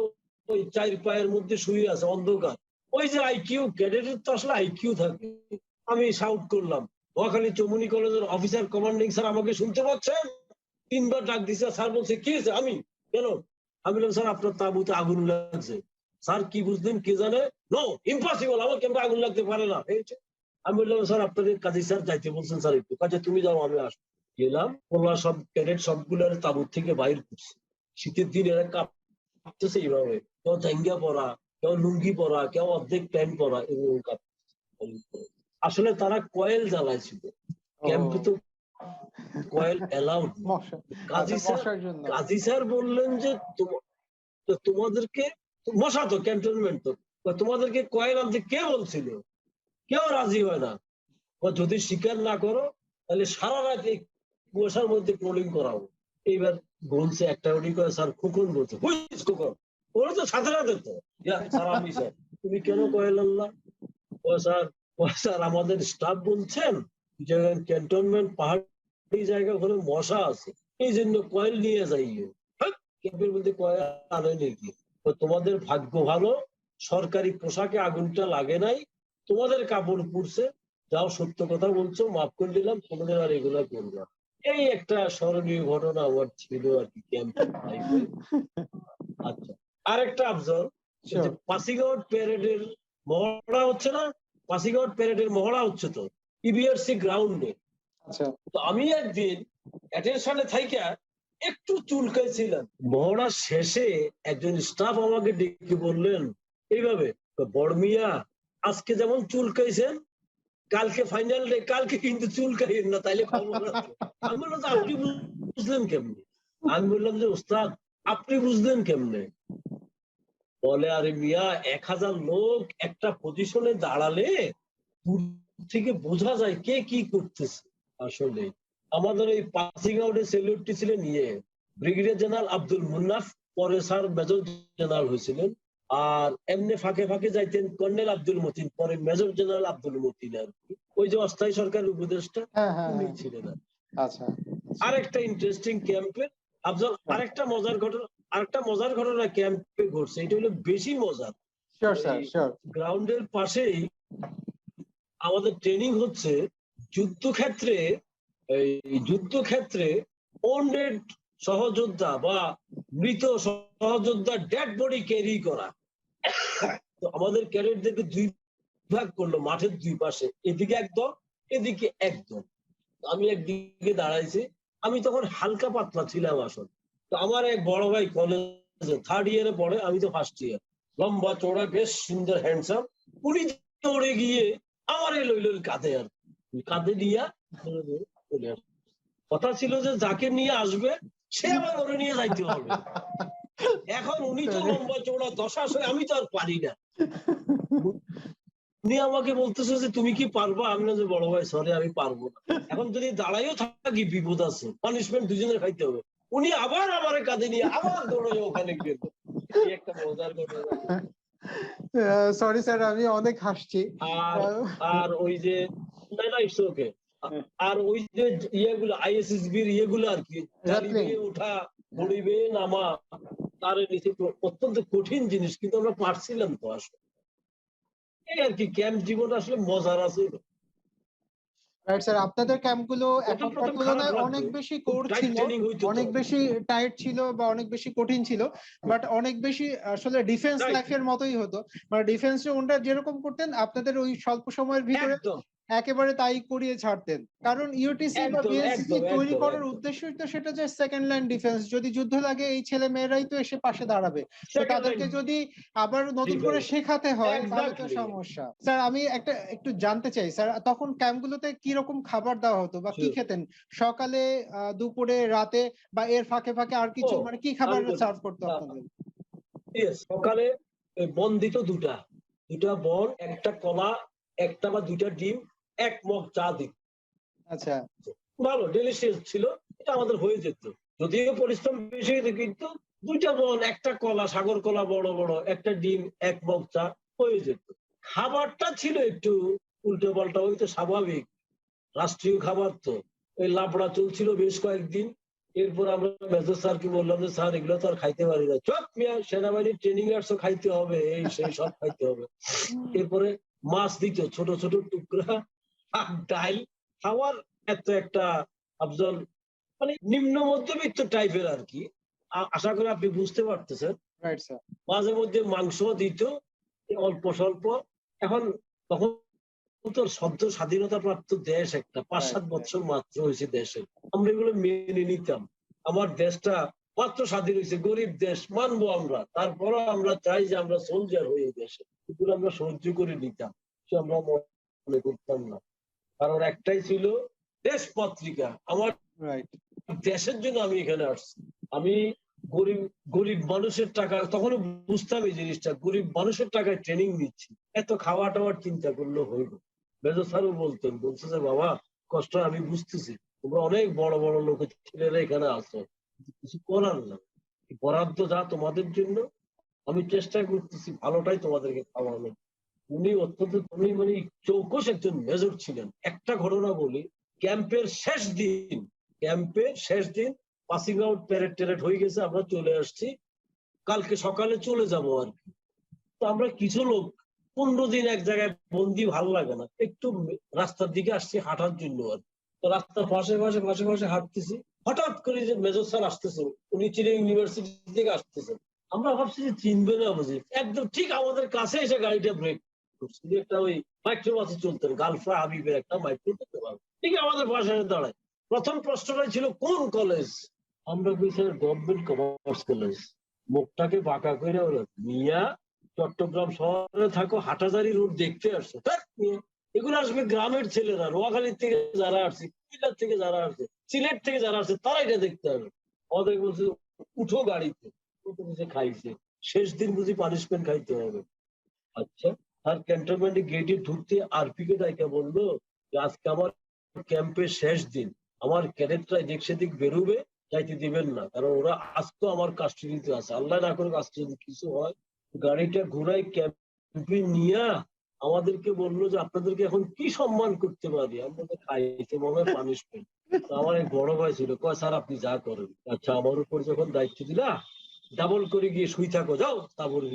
Speaker 1: ওই 4 পায়ের মধ্যে শুয়ে আছে, অন্ধকার। ওই যে আইকিউ, ক্যাডেটের তো আসলে আইকিউ থাকে। আমি শাউট করলাম, নোয়াখালী চৌমুহনী কলেজের অফিসার কমান্ডিং স্যার আমাকে শুনতে পাচ্ছেন? 3বার ডাক দিছে। স্যার বলছে কি হয়েছে? আমি কেন? আমি বললাম স্যার আপনার তাঁবুতে আগুন লাগছে। স্যার কি বুঝলেন কে জানে? নো ইম্পসিবল, আমার ক্যাম্পে আগুন লাগতে পারে না। আমি বললাম স্যার আপনাদের কাজী স্যার যাইতে বলছেন, স্যার একটু কাজে তুমি যাও, আমি আসবো। গেলাম, ওরা সব ক্যাডেট সবগুলো তাঁবুর থেকে বাইর করছে। শীতের দিন এরা কাঁপতেছে এইভাবে, কেউ জাঙ্গিয়া পরা, কেউ লুঙ্গি পরা, কেউ অর্ধেক প্যান্ট পরা, এরকম কাঁপতেছে। আসলে তারা কয়েল জ্বালাইছিল ক্যাম্পে, তো কয়েল অ্যালাউড। কাজী স্যার বললেন যে তোমাদেরকে, মশা তো ক্যান্টনমেন্ট, তো তোমাদেরকে কয়েল আনতে কে বলছিল? কেউ রাজি হয় না। যদি স্বীকার না করো তাহলে সারা রাত এই কুয়াশার মধ্যে ট্রোলিং করাবো। এইবার বলছে একটা উনি করে স্যার খোকন বলছে হুইস খোকন, ওরা তো সাথে সাথে তো স্যার আমি স্যার তুমি কেন কয়েলেন না? স্যার আমাদের স্টাফ বলছেন যে ক্যান্টনমেন্ট পাহাড়ি জায়গা ওখানে মশা আছে, এই জন্য কয়েল নিয়ে যাইও। ক্যাম্পের মধ্যে কয়েল আনে নাকি? তোমাদের ভাগ্য ভালো, সরকারি পোশাকে আগুনটা লাগে নাই, তোমাদের কাপড় পুড়ছে, যাও সত্য কথা বলছো, মাফ করে দিলাম, কোনোদিন আর এগুলা করবো। এই একটা স্মরণীয় ঘটনা আমার ছিল আর কি ক্যাম্পের লাইফে। আচ্ছা, আরেকটা আফজল, পাসিং আউট প্যারেডের মহড়া হচ্ছে না, পাসিং আউট প্যারেডের মহড়া হচ্ছে তো ইবিআরসি গ্রাউন্ডে। তো আমি একদিন অ্যাটেনশনে থাইকা একটু চুলকাইছিলাম। মহড়া শেষে একজন স্টাফ আমাকে ডেকে বললেন এইভাবে, বড়মিয়া আজকে যেমন চুলকাইছেন কালকে ফাইনাল ডে, কালকে কিন্তু চুলকাইয়েন না, তাইলে খবর আছে। আমি বললাম আপনি বুঝলেন কেমনে? আমি বললাম যে ওস্তাদ আপনি বুঝলেন কেমনে? বলে আরে মিয়া 1000 লোক একটা পজিশনে দাঁড়ালে দূর থেকে বোঝা যায় কে কি করতেছে। আসলে আমাদের এই পাসিং আউটে সেলিউটটি ছিলেন ব্রিগেডিয়ার জেনারেল আব্দুল মুন্নাফ, পরে স্যার মেজর জেনারেল হয়েছিলেন। আর এমনি ফাঁকে ফাঁকে যাইতেন কর্নেল আব্দুল মতিন, পরে মেজর জেনারেল আব্দুল মতিন আর কি, ওই যে অস্থায়ী সরকারের উপদেষ্টা উনি ছিলেন।
Speaker 2: আচ্ছা,
Speaker 1: আরেকটা ইন্টারেস্টিং ক্যাম্পের আফজল, আরেকটা মজার ঘটনা ক্যাম্পে ঘটছে, এটা হলো বেশি মজার। গ্রাউন্ডের পাশেই আমাদের ট্রেনিং হচ্ছে যুদ্ধক্ষেত্রে ওন্ডেড সহযোদ্ধা বা মৃত সহযোদ্ধা ডেড বডি ক্যারি করা। তো আমাদের ক্যাডেটদেরকে দুই ভাগ করলো মাঠের দুই পাশে, এদিকে একদম এদিকে একদম। আমি একদিকে দাঁড়াইছি, আমি তখন হালকা পাতলা ছিলাম আসলে। তো আমার এক বড় ভাই কলেজে 3rd ইয়ারে পড়ে, আমি তো 1st ইয়ার, লম্বা চওড়া বেশ সুন্দর হ্যান্ডসাম, উনি দৌড়ে গিয়ে আমার এই লইল কাঁধে, আর কাঁধে নিয়ে চলে আসে। কথা ছিল যে যাকে নিয়ে আসবে সে আবার ওরে নিয়ে যাইতে হবে। এখন উনি তো লম্বা চওড়া দশাশ হয়ে, আমি তো আর পারি না। উনি আমাকে বলতেছে যে তুমি কি পারবা? আমি না যে বড় ভাই সরি আমি পারবো না, এখন যদি দাঁড়াইও থাকি বিপদ আছে, পানিশমেন্ট দুজনের খাইতে হবে। উনি আবার আমার কাঁধে নিয়ে আবার দৌড়ে ওখানে গেল। একটা মজার ঘটনা।
Speaker 2: সরি স্যার আমি অনেক হাসছি।
Speaker 1: আর ওই যে না না ইটস ওকে, আর ওই যে ইয়েগুলো আইএসএসবির ইয়েগুলো আর কি, ওঠা পড়িবে নামা, তার নিচে অত্যন্ত কঠিন জিনিস, কিন্তু আমরা পারছিলাম তো আসলে। এই আর কি ক্যাম্প জীবন আসলে মজার আছে।
Speaker 2: স্যার আপনাদের ক্যাম্পগুলো এখনকার তুলনায় অনেক বেশি কোর ছিল, অনেক বেশি টাইট ছিল বা অনেক বেশি কঠিন ছিল, বাট অনেক বেশি আসলে ডিফেন্স লাইফের মতোই হতো। মানে ডিফেন্স ওনরা যেরকম করতেন আপনাদের ওই স্বল্প সময়ের ভিতরে একেবারে তাই করিয়ে ছাড়তেন। কারণ ইউটিসি বা বিএসসি তৈরি করার উদ্দেশ্যই তো সেটা যে সেকেন্ড লাইন ডিফেন্স, যদি যুদ্ধ লাগে এই ছেলে মেয়েরাই তো এসে পাশে দাঁড়াবে। তো তাদেরকে যদি আবার নতুন করে শেখাতে হয় তাহলে তো সমস্যা। স্যার আমি একটু জানতে চাই স্যার, তখন ক্যাম্পগুলোতে কি রকম খাবার দেওয়া হতো বা কি খেতেন? সকালে, দুপুরে, রাতে বা এর ফাঁকে ফাঁকে আর কিছু, মানে কি খাবার সার্ভ করতো আপনাদের?
Speaker 1: সকালে বন দিত দুটা বন, একটা কলা, একটা বা দুইটা ডিম, 1 মগ চা দিত।
Speaker 2: আচ্ছা,
Speaker 1: ভালো ডেলিশিয়াস ছিল, এটা আমাদের হয়ে যেত, যদিও পরিশ্রম বেশি হতো, কিন্তু 2টা বন, একটা কলা, সাগর কলা বড় বড়, একটা ডিম, 1 মগ চা হয়ে যেত। খাবারটা ছিল একটু উল্টো পাল্টা, ওই তো স্বাভাবিক রাষ্ট্রীয় খাবার, তো ওই লাবড়া চলছিল বেশ কয়েকদিন। এরপর আমরা মেজর স্যারকে বললাম যে স্যার এগুলো তো আর খাইতে পারি না। চপ মিয়া, সেনাবাহিনীর ট্রেনিং আসছো, খাইতে হবে, এই সেই সব খাইতে হবে। এরপরে মাছ দিত ছোট ছোট টুকরা, ডাল, খাওয়ার এত একটা আফজল, মানে নিম্ন মধ্যবিত্ত টাইপের আর কি। আশা করি আপনি বুঝতে পারতেছেন। মাঝে মধ্যে মাংস দিত অল্প স্বল্প। এখন তখন তো সদ্য স্বাধীনতা প্রাপ্ত দেশ একটা, 5-7 বছর মাত্র হয়েছে দেশে, আমরা এগুলো মেনে নিতাম। আমার দেশটা মাত্র স্বাধীন হয়েছে, গরিব দেশ মানবো আমরা, তারপরও আমরা চাই যে আমরা সোলজার হয়ে দেশে, এগুলো আমরা সহ্য করে নিতাম, আমরা মনে করতাম না। কারণ একটাই ছিল দেশ পত্রিকা, আমার দেশের জন্য আমি এখানে আসছি। আমি গরিব মানুষের টাকা, তখনও বুঝতাম এই জিনিসটা, গরিব মানুষের টাকায় ট্রেনিং নিচ্ছি, এত খাওয়া টাওয়ার চিন্তা করলে হইব। মেজর স্যারও বলছে যে বাবা কষ্ট আমি বুঝতেছি, তোমরা অনেক বড় বড় লোকের ছেলেরা এখানে আসো, কিছু করার না, বরাদ্দ যা তোমাদের জন্য, আমি চেষ্টা করতেছি ভালোটাই তোমাদেরকে খাওয়ানো। উনি অত্যন্ত উনি মানে চৌকস একজন মেজর ছিলেন। একটা ঘটনা বলি, ক্যাম্পের শেষ দিন পাসিং আউট প্যারেড ট্যারেড হয়ে গেছে, আমরা চলে আসছি, কালকে সকালে চলে যাব আর কি। তো আমরা কিছু লোক 15 দিন এক জায়গায় বন্দি, ভালো লাগে না, একটু রাস্তার দিকে আসছি হাঁটার জন্য আর কি। তো রাস্তার পাশে হাঁটতেছি, হঠাৎ করে যে মেজর স্যার আসতেছেন, উনি চিনে ইউনিভার্সিটি থেকে আসতেছেন। আমরা ভাবছি যে চিনবে না বুঝি, একদম ঠিক আমাদের কাছে এসে গাড়িটা ব্রেক করছে। একটা ওই মাইক্রো বাসে চলতেন, গালফা হাবিবের একটা মাইক্রো দেখতে পারবো, ঠিক আমাদের পাশে দাঁড়ায়। প্রথম প্রশ্নটাই ছিল কোন কলেজ? আমরা কই স্যার গভর্নমেন্ট কমার্স কলেজ। মুখটাকে বাঁকা করে ওরা, মিয়া চট্টগ্রাম শহরে থাকো, হাটাজারি রোড দেখতে আসছো? এগুলো আসবে গ্রামের ছেলেরা, নোয়াখালীর থেকে যারা আসছে, কুমিল্লার থেকে যারা আসছে, সিলেট থেকে যারা আসছে, তারা এটা দেখতে হবে। আমাদের বলছে উঠো গাড়িতে, খাইছে। শেষ দিন বুঝি পানিশমেন্ট খাইতে হবে। আচ্ছা, আর ক্যান্টনমেন্টে গেটে ঢুকতে আরপি কে ডাইকা বললো যে আজকে আমার ক্যাম্পের শেষ দিন, আমার ক্যাডেটরা এদিক সেদিক বেরোবে, যাইতে দিবেন না, কারণ ওরা আজকে আমার কাস্টডিতে আছে, আল্লাহ না করে আজকে যদি কিছু হয়। গাড়িটা ঘুরাই ক্যাম্পে নিয়ে আমাদেরকে বললো যে আপনাদেরকে এখন কি সম্মান করতে পারি, আমাদের খাইতে মনে হয় পানিশমেন্ট। আমার এক বড় ভাই ছিল, কয় স্যার আপনি যা করেন। আচ্ছা, আমার উপর যখন দায়িত্ব দিলা, ডাবল করে গিয়ে শুই থাকো, যাও তারপরে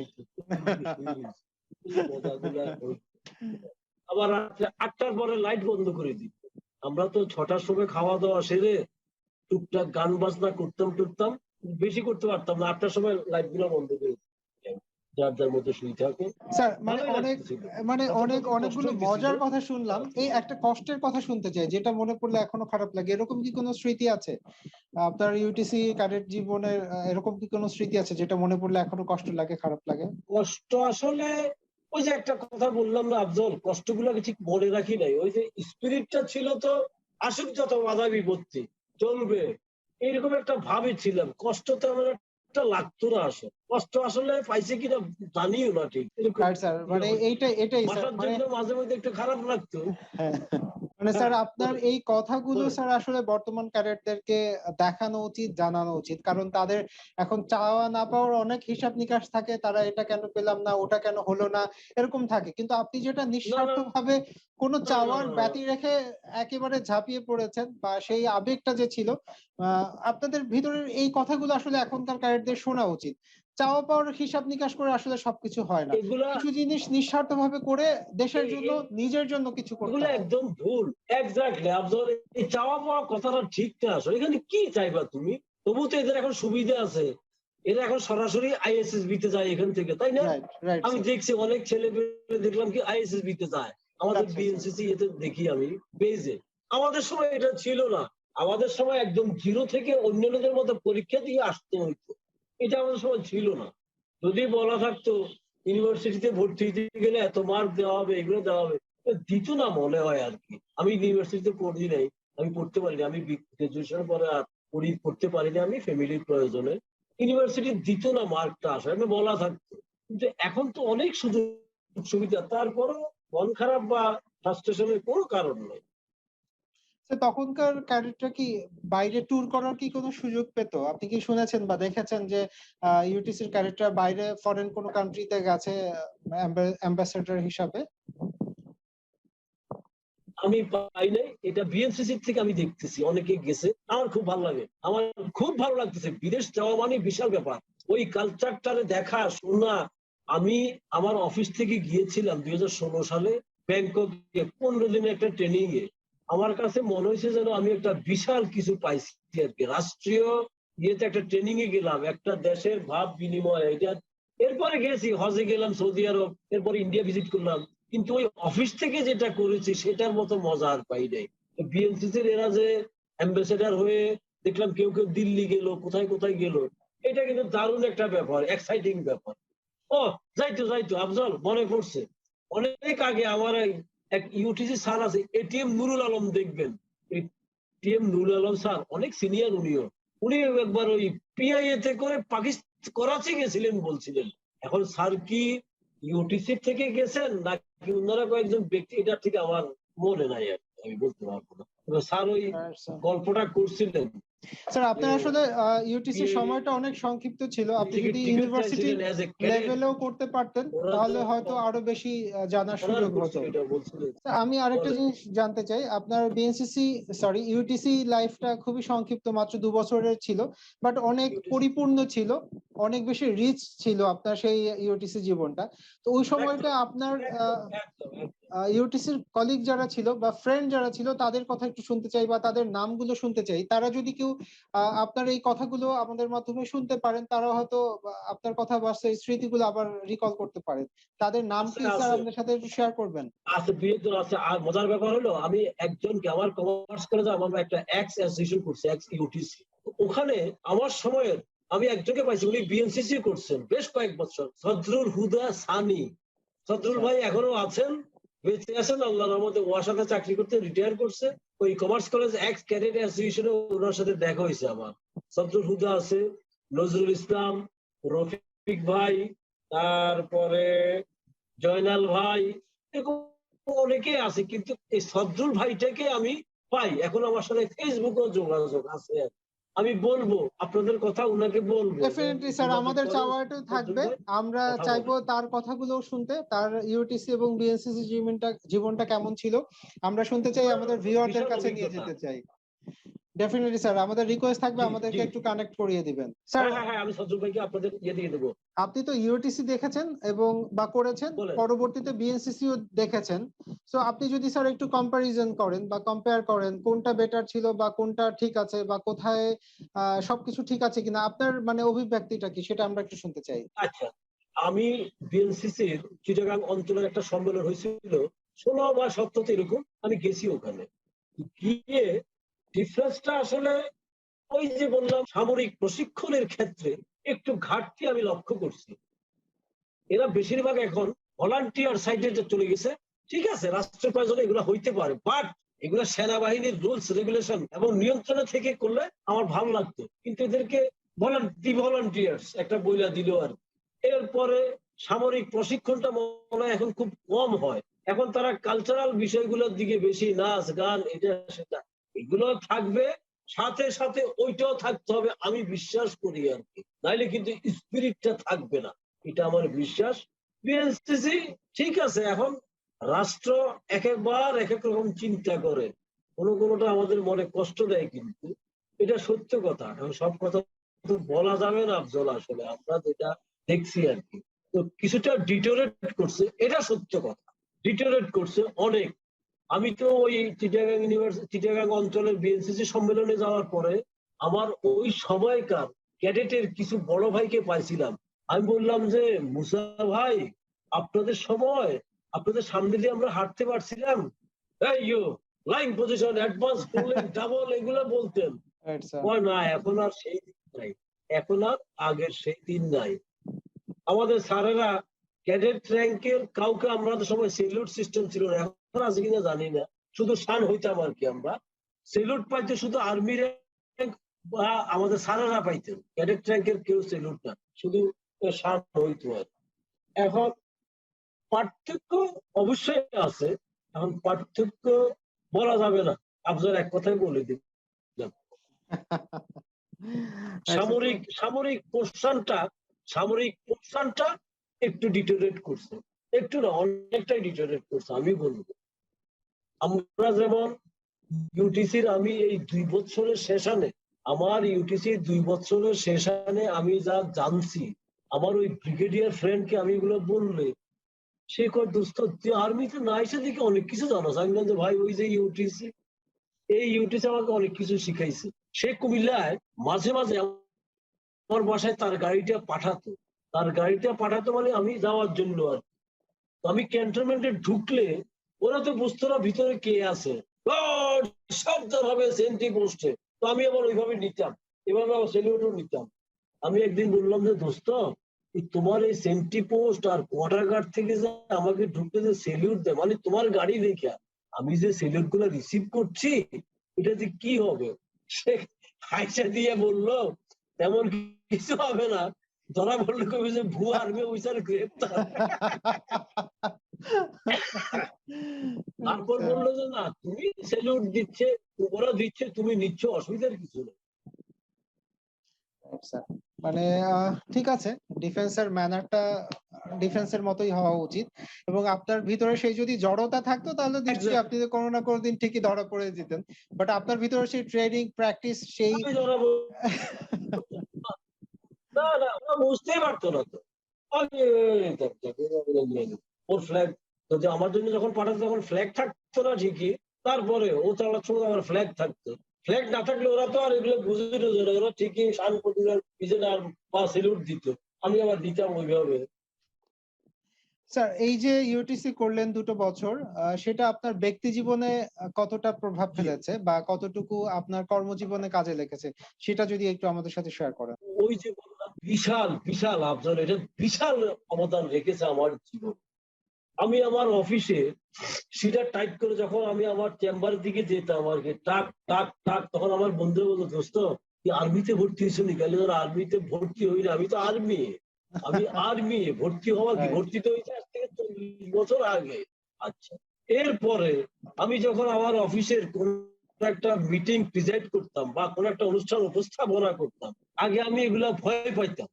Speaker 1: আবার 8টার পরে লাইট বন্ধ করে দিত। আমরা তো 6টার সময় খাওয়া দাওয়া সেরে টুকটাক গান বাজনা করতাম, বেশি করতে পারতাম না। 8টার সময় লাইট গুলো বন্ধ করে দিতাম, যার যার মধ্যে শুই থাকে।
Speaker 2: স্যার অনেকগুলো মজার কথা শুনলাম, এই একটা কষ্টের কথা শুনতে চাই, যেটা মনে পড়লে এখনো খারাপ লাগে। এরকম কি কোনো স্মৃতি আছে আপনার ইউটিসি ক্যাডেট জীবনের? এরকম কি কোনো স্মৃতি আছে যেটা মনে পড়লে এখনো কষ্ট লাগে, খারাপ লাগে?
Speaker 1: কষ্ট আসলে ওই যে একটা কথা বললাম না আফজল, কষ্টগুলোকে ঠিক মনে রাখি নাই। ওই যে স্পিরিটটা ছিল, তো আসুক যত বাধা বিপত্তি চলবে, এইরকম একটা ভাবে ছিলাম। কষ্ট তো আমার একটা লাগতো না, আসলে কষ্ট আসলে পাইছে কিনা জানিও না ঠিক।
Speaker 2: স্যার মানে এটাই স্যার,
Speaker 1: বাসার জন্য মাঝে মধ্যে একটু খারাপ লাগতো।
Speaker 2: মানে স্যার আপনার
Speaker 1: বলেন।
Speaker 2: এই কথাগুলো স্যার আসলে বর্তমান ক্যাডেটদেরকে দেখানো উচিত, জানানো উচিত, কারণ তাদের এখন চাওয়া না পাওয়ার অনেক হিসাব নিকাশ থাকে। তারা এটা কেন পেলাম না, ওটা কেন হলো না, এরকম থাকে। কিন্তু আপনি যেটা নিঃস্বার্থ ভাবে কোনো চাওয়ার ব্যতি রেখে একেবারে ঝাঁপিয়ে পড়েছেন, বা সেই আবেগটা যে ছিল আপনাদের ভিতরের, এই কথাগুলো আসলে এখনকার ক্যাডেটদের শোনা উচিত। চাওয়া পাওয়ার হিসাব নিকাশ করে আসলে সবকিছু হয় না।
Speaker 1: এগুলা
Speaker 2: কিছু জিনিস নিঃস্বার্থ ভাবে করে দেশের জন্য, নিজের জন্য কিছু করতে
Speaker 1: এগুলো
Speaker 2: হয়।
Speaker 1: একদম ভুল। এক্স্যাক্টলি আফজল, এই চাওয়া পাওয়া কথাটা ঠিক না। আসলে এখানে কি চাইবা তুমি? তবু তো এদের এখন সুবিধা আছে, এরা এখন সরাসরি আইএসএসবি তে যায় এখান থেকে, তাই না? আমি দেখছি অনেক ছেলে দেখলাম কি আইএসএসবি তে যায়, আমাদের বিএনসিসি এতে দেখি আমি পেজে। আমাদের সময় এটা ছিল না। আমাদের সময় একদম জিরো থেকে অন্যান্যদের মতো পরীক্ষা দিয়ে আসতে হইতো, এটা আমাদের সময় ছিল না। যদি বলা থাকতো ইউনিভার্সিটিতে ভর্তি হতে গেলে এত মার্ক দেওয়া হবে, এগুলো দেওয়া হবে, দিত না মনে হয় আর কি। আমি ইউনিভার্সিটিতে পড়ি নাই, আমি পড়তে পারিনি, আমি গ্রাজুয়েশনের পরে আর পড়তে পারিনি আমি ফ্যামিলির প্রয়োজনে। ইউনিভার্সিটি দিত না মার্কটা আসে, আমি বলা থাকতো। কিন্তু এখন তো অনেক সুযোগ সুবিধা, তারপরও মন খারাপ বা ফ্রাস্ট্রেশনের কোনো কারণ নেই।
Speaker 2: তখনকার ক্যাডেটরা কি বাইরে ট্যুর করার কি কোনো সুযোগ পেত? আপনি কি শুনেছেন বা দেখেছেন যে ইউটিসির ক্যাডেটরা বাইরে ফরেন কোনো কান্ট্রিতে গেছে অ্যাম্বাসেডর হিসাবে?
Speaker 1: আমি পাই নাই, এটা বিএনসিসি থেকে আমি দেখতেছি অনেকে গেছে, আমার খুব ভালো লাগে, আমার খুব ভালো লাগতেছে। বিদেশ যাওয়া মানে বিশাল ব্যাপার, ওই কালচারটারে দেখা শোনা। আমি আমার অফিস থেকে গিয়েছিলাম 2016 সালে ব্যাংককে 15 দিনের একটা ট্রেনিং এ। আমার কাছে মনে হয়েছে যেন আমি একটা বিশাল কিছু পাইছি আর কি। রাষ্ট্রীয় ইয়েতে একটা ট্রেনিং এ গেলাম, একটা দেশের ভাব বিনিময় এটা। এরপরে গেছি হজে গেলাম সৌদি আরব, এরপরে ইন্ডিয়া ভিজিট করলাম। কিন্তু ওই অফিস থেকে যেটা করেছি সেটার মতো মজা আর পাই নাই। বিএনসিসির এরা যে অ্যাম্বাসেডার হয়ে দেখলাম কেউ কেউ দিল্লি গেল, কোথায় কোথায় গেল, এটা কিন্তু দারুণ একটা ব্যাপার, এক্সাইটিং ব্যাপার। ও যাইতো আফজল, মনে পড়ছে অনেক আগে আমার এক ইউটিসি স্যার আছে, এটিএম নুরুল আলম, দেখবেন এটিএম নুরুল আলম স্যার অনেক সিনিয়র। উনি একবার ওই পিআইএ তে করে পাকিস্তান করাচি গেছিলেন বলছিলেন। এখন স্যার কি ইউটিসি থেকে গেছেন নাকি ওনারা কয়েকজন ব্যক্তি, এটা ঠিক আমার মনে নাই আর আমি বলতে পারবো না। স্যার ওই গল্পটা করছিলেন
Speaker 2: স্যার আপনার
Speaker 1: যে
Speaker 2: আসলে ইউটিসির
Speaker 1: বিয়ে
Speaker 2: সময়টা অনেক সংক্ষিপ্ত ছিল, আপনি
Speaker 1: থেকে
Speaker 2: যদি
Speaker 1: টিকিট
Speaker 2: ইউনিভার্সিটি
Speaker 1: চাইছিলেন অ্যাজ এ ক্যাডেট,
Speaker 2: লেভেলেও করতে পারতেন
Speaker 1: ওরা তো
Speaker 2: তাহলে হয়তো আরো বেশি জানার
Speaker 1: অনার
Speaker 2: সুযোগ
Speaker 1: করছিল,
Speaker 2: হতো।
Speaker 1: এটা বলছিলেন।
Speaker 2: আমি আরেকটা
Speaker 1: বলেন।
Speaker 2: জিনিস জানতে চাই, আপনার ইউটিসি লাইফটা খুবই সংক্ষিপ্ত, মাত্র 2 বছরের ছিল, বাট অনেক পরিপূর্ণ ছিল, অনেক বেশি রিচ ছিল আপনার সেই ইউটিসি জীবনটা। তো ওই সময়টা
Speaker 1: একদম
Speaker 2: আপনার
Speaker 1: একদম একদম একদম।
Speaker 2: ইউটিসির কলিগ যারা ছিল বা ফ্রেন্ড যারা ছিল তাদের কথা একটু শুনতে চাই বা তাদের নামগুলো শুনতে চাই। তারা যদি কেউ আপনার এই কথাগুলো আমাদের মাধ্যমে শুনতে পারেন, তারা হয়তো আপনার কথা বা সেই স্মৃতিগুলো আবার রিকল করতে পারেন। তাদের নাম
Speaker 1: আছে
Speaker 2: কি স্যার
Speaker 1: আছে
Speaker 2: আপনার সাথে একটু শেয়ার করবেন?
Speaker 1: আছে, বৃহত্তর আছে। আর মজার ব্যাপার হলো, আমি একজনকে, আমার কমার্স কলেজে আমরা একটা এক্স অ্যাসোসিয়েশন করছি, এক্স ইউটিসি। ওখানে আমার সময়ের আমি একজনকে পাইছি, উনি বিএনসিসি করছেন বেশ কয়েক বছর, সদরুল হুদা সানি। সদরুল
Speaker 2: আচ্ছা।
Speaker 1: ভাই এখনো আছেন, বেঁচে আছেন আল্লাহর রহমতে। ওর সাথে চাকরি করতে রিটায়ার করছে। ওই কমার্স কলেজ এক্স ক্যাডেট অ্যাসোসিয়েশনে ওনার সাথে দেখা হয়েছে আমার। সদরুল হুদা আছে, নজরুল ইসলাম, রফিক ভাই, তারপরে জয়নাল ভাই, এরকম অনেকে আছে। কিন্তু এই সদরুল ভাইটাকে আমি পাই এখন, আমার সাথে ফেসবুকেও যোগাযোগ আছে। আমি বলবো আপনাদের কথা, উনাকে বলবো যে
Speaker 2: ডেফিনেটলি স্যার,
Speaker 1: যোগাযোগ
Speaker 2: আমাদের
Speaker 1: করেন,
Speaker 2: চাওয়া এটাই
Speaker 1: সদরুল
Speaker 2: থাকবে।
Speaker 1: ভাই
Speaker 2: আমরা
Speaker 1: কথা
Speaker 2: চাইবো
Speaker 1: বলেন।
Speaker 2: তার কথাগুলো শুনতে, তার ইউটিসি এবং বিএনসিসি জীবনটা কেমন ছিল আমরা শুনতে চাই,
Speaker 1: ওনার
Speaker 2: আমাদের ভিউয়ারদের
Speaker 1: বিশাল
Speaker 2: কাছে নিয়ে
Speaker 1: অভিজ্ঞতা।
Speaker 2: যেতে চাই। ডেফিনেটলি স্যার, আমাদের রিকোয়েস্ট থাকবে
Speaker 1: জি
Speaker 2: আমাদেরকে
Speaker 1: জি।
Speaker 2: একটু কানেক্ট করিয়ে দিবেন স্যার।
Speaker 1: হ্যাঁ হ্যাঁ হ্যাঁ, আমি সদরুল ভাইকে আপনাদের দিয়ে দেবো।
Speaker 2: আপনি তো ইউটিসি দেখেছেন এবং বা করেছেন,
Speaker 1: বলেন।
Speaker 2: পরবর্তীতে বিএনসিসিও দেখেছেন। সো আপনি যদি স্যার একটু কম্পারিজন করেন বা কম্পেয়ার করেন কোনটা বেটার ছিল বা কোনটা ঠিক আছে বা কোথায় সবকিছু ঠিক আছে কিনা, আপনার মানে অভিব্যক্তিটা কি সেটা আমরা একটু শুনতে চাই।
Speaker 1: আচ্ছা, আমি বিএনসিসির চিটাগাং অঞ্চলের একটা সম্মেলন হয়েছিল 16 বা 17 এরকম, আমি গেছি ওখানে। গিয়ে ডিফারেন্সটা আসলে ওই যে বললাম, সামরিক প্রশিক্ষণের ক্ষেত্রে একটু ঘাটতি আমি লক্ষ্য করছি। এরা বেশিরভাগ এখন ভলান্টিয়ার সাইডে চলে গেছে। ঠিক আছে, রাষ্ট্রের প্রয়োজনে এগুলো হইতে পারে, বাট এগুলো সেনাবাহিনীর রুলস রেগুলেশন এবং নিয়ন্ত্রণে থেকে করলে আমার ভালো লাগতো। কিন্তু এদেরকে ভলান্টিয়ার্স একটা বইলা দিল আর কি। এরপরে সামরিক প্রশিক্ষণটা মনে হয় এখন খুব কম হয়। এখন তারা কালচারাল বিষয়গুলোর দিকে বেশি, নাচ গান এটা সেটা এগুলো থাকবে, সাথে সাথে ওইটাও থাকতে হবে, আমি বিশ্বাস করি আর কি। নাইলে কিন্তু স্পিরিটটা থাকবে না, এটা আমার বিশ্বাস। বিএনসিসি ঠিক আছে, এখন রাষ্ট্র এক একবার এক এক রকম চিন্তা করে, কোনোটা আমাদের মনে কষ্ট দেয়, কিন্তু এটা সত্য কথা। এখন সব কথা তো বলা যাবে না আফজল, আসলে আমরা যেটা দেখছি আর কি। তো কিছুটা ডিটোরেট করছে, এটা সত্য কথা, ডিটোরেট করছে অনেক। আমি তো ওই চিটাগাং অঞ্চলের বিএনসিসি সম্মেলনে যাওয়ার পরে আমার ওই সময়কার ক্যাডেটের কিছু বড় ভাইকে পাইছিলাম। আমি বললাম যে, মুসা ভাই, আপনাদের সময় আপনাদের সামনে দিয়ে আমরা হাঁটতে পারছিলাম, এই ইউ লাইন পজিশন অ্যাডভান্স করলেন, ডাবল এগুলো বলতেন।
Speaker 2: Right sir.
Speaker 1: না, এখন আর সেই দিন নাই, এখন আর আগের সেই দিন নাই। আমাদের স্যারেরা ক্যাডেট র্যাঙ্কের কাউকে, আমাদের সময় সেলুট সিস্টেম ছিল না, এখন আছে কিনা জানি না, শুধু শান হইতাম আর কি। আমরা সেলুট পাইতে শুধু আর্মি র্যাঙ্ক বা আমাদের স্যারেরা পাইতেন, ক্যাডেট র্যাঙ্কের কেউ সেলুট না, শুধু শান হইতো আর। এখন পার্থক্য অবশ্যই আছে, এখন পার্থক্য বলা যাবে না। আপনার এক কথাই বলে দিন, সামরিক পোর্শনটা একটু ডিটোরেট করছে, একটু না অনেকটাই ডিটোরেট করছে আমি বলবো। আমরা যেমন ইউটিসির, আমি এই 2 বছরের সেশনে, আমার ইউটিসির 2 বছরের সেশনে আমি যা জানছি, আমার ওই ব্রিগেডিয়ার ফ্রেন্ডকে আমি এগুলো বললে সে কয়, দোস্ত তুই আর্মিতে না এসে দেখে অনেক কিছু জানোস। আমি বললাম যে, ভাই ওই যে ইউটিসি, এই ইউটিসি আমাকে অনেক কিছু শিখাইছে। সে কুমিল্লায় মাঝে মাঝে আমার বাসায় তার গাড়িটা পাঠাতো মানে আমি যাওয়ার জন্য আর কি। তো আমি ক্যান্টনমেন্টে ঢুকলে ওরা তো বুঝতো না ভিতরে কে আছে, শব্দ হবে সেন্ট্রি পোস্টে। তো আমি আবার ওইভাবে নিতাম, এভাবে আবার সেলিউটও নিতাম। আমি একদিন বললাম যে, দোস্ত তোমার এই সেন্ট্রি পোস্ট আর কোয়ার্টার গার্ড থেকে যে আমাকে ঢুকতে যে সেলিউট দেয়, মানে তোমার গাড়ি দেখে আমি যে সেলিউট গুলো রিসিভ করছি, এটা যে কি হবে। সে হাইসা দিয়ে বললো, তেমন কিছু হবে না, ধরা পড়লে কবি যে ভুয়া আর্মি অফিসার গ্রেপ্তার। তারপর বললো যে, না তুমি স্যালুট দিচ্ছে, ওরা দিচ্ছে, তুমি নিচ্ছ, অসুবিধার কিছু নেই।
Speaker 2: আচ্ছা, মানে ঠিক আছে, ডিফেন্সের ম্যানারটা ডিফেন্সের মতোই হওয়া উচিত, এবং আপনার ভিতরে সেই যদি জড়তা থাকতো তাহলে নিশ্চয়ই আপনি তো কোনো না কোনো দিন ঠিকই ধরা পড়ে যেতেন, বাট আপনার ভিতরে সেই ট্রেনিং প্র্যাকটিস সেই
Speaker 1: আমি ধরা না না ওরা বুঝতেই পারতো না তো। আমি ওর ফ্ল্যাগ যদি আমার জন্য যখন পাঠাতো তখন ফ্ল্যাগ থাকতো না ঠিকই, তারপরে ও চালার সময় আমার ফ্ল্যাগ থাকতো। ফ্ল্যাগ না থাকলে ওরা তো আর এগুলো বুঝে টুঝে না, ওরা ঠিকই শান প্রতিবার পিছনে আর পা সেলুট দিত, আমি আবার দিতাম ওইভাবে।
Speaker 2: স্যার এই যে ইউটিসি করলেন 2 বছর, সেটা আপনার ব্যক্তি জীবনে কতটা প্রভাব
Speaker 1: জি,
Speaker 2: ফেলেছে বা কতটুকু আপনার কর্মজীবনে কাজে লেগেছে, সেটা যদি একটু আমাদের সাথে শেয়ার করেন।
Speaker 1: ওই যে বললাম বিশাল বিশাল আফজাল, এটা বিশাল অবদান রেখেছে আমার জীবন। আমি আমার অফিসে সেটা টাইপ করে যখন আমি আমার চেম্বারের দিকে যেতাম আর কি, টাক টাক টাক, তখন আমার বন্ধু বলতো, দোস্ত তুই আর্মিতে ভর্তি হয়েছ নি? কেন আর্মিতে ভর্তি হই না, আমি তো আর্মি, আমি আর্মি ভর্তি হওয়া কি,
Speaker 2: রাইট।
Speaker 1: ভর্তি তো হয়েছে আজ থেকে 40 বছর আগে। আচ্ছা, এরপরে আমি যখন আমার অফিসের কোন একটা মিটিং প্রিজাইড করতাম বা কোন একটা অনুষ্ঠান উপস্থাপনা করতাম, আগে আমি এগুলা ভয় পাইতাম,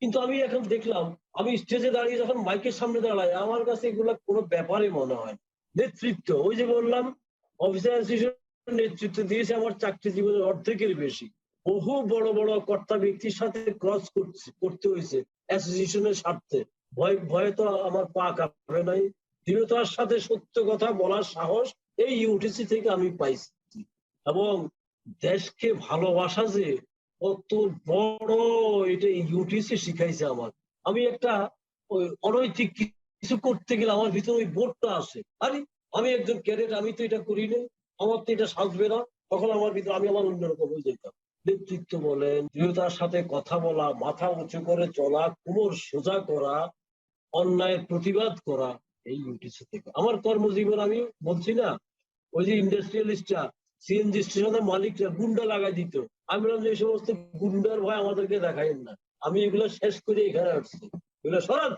Speaker 1: কিন্তু আমি এখন দেখলাম আমি স্টেজে দাঁড়িয়ে যখন মাইকের সামনে দাঁড়াই, আমার কাছে এগুলো কোনো ব্যাপারই মনে হয় না। নেতৃত্ব, ওই যে বললাম অফিসার অ্যাসোসিয়েশন নেতৃত্ব দিয়েছে আমার চাকরি জীবনের অর্ধেকের বেশি। বহু বড় বড় কর্তা ব্যক্তির সাথে ক্রস করতে হয়েছে অ্যাসোসিয়েশনের স্বার্থে। ভয় ভয়ে তো আমার পা কাঁপে নাই, দৃঢ়তার সাথে সত্য কথা বলার সাহস এই ইউটিসি থেকে আমি পাইছি। এবং দেশকে ভালোবাসা যে কত বড়, এটা ইউটিসি শিখাইছে আমার। আমি একটা ওই অনৈতিক কিছু করতে গেলে আমার ভিতরে ওই বোধটা আসে, আরে আমি একজন ক্যাডেট, আমি তো এটা করি না, আমার তো এটা সাজবে না, তখন আমার ভিতরে আমি আমার অন্যরকম হয়ে যেতাম। নেতৃত্ব বলেন, দৃঢ়তার সাথে কথা বলা, মাথা উঁচু করে চলা, কোমর সোজা করা, অন্যায়ের প্রতিবাদ করা, এই ইউটিসি থেকে আমার কর্মজীবন। আমি বলছি না, ওই যে ইন্ডাস্ট্রিয়ালিস্টরা সিএনজি স্টেশনের মালিকরা গুন্ডা লাগাই দিত, আমি বললাম যে এই সমস্ত গুন্ডার ভয় আমাদেরকে দেখাইন না, আমি এগুলো শেষ করে এখানে আসছি, এগুলো সরান,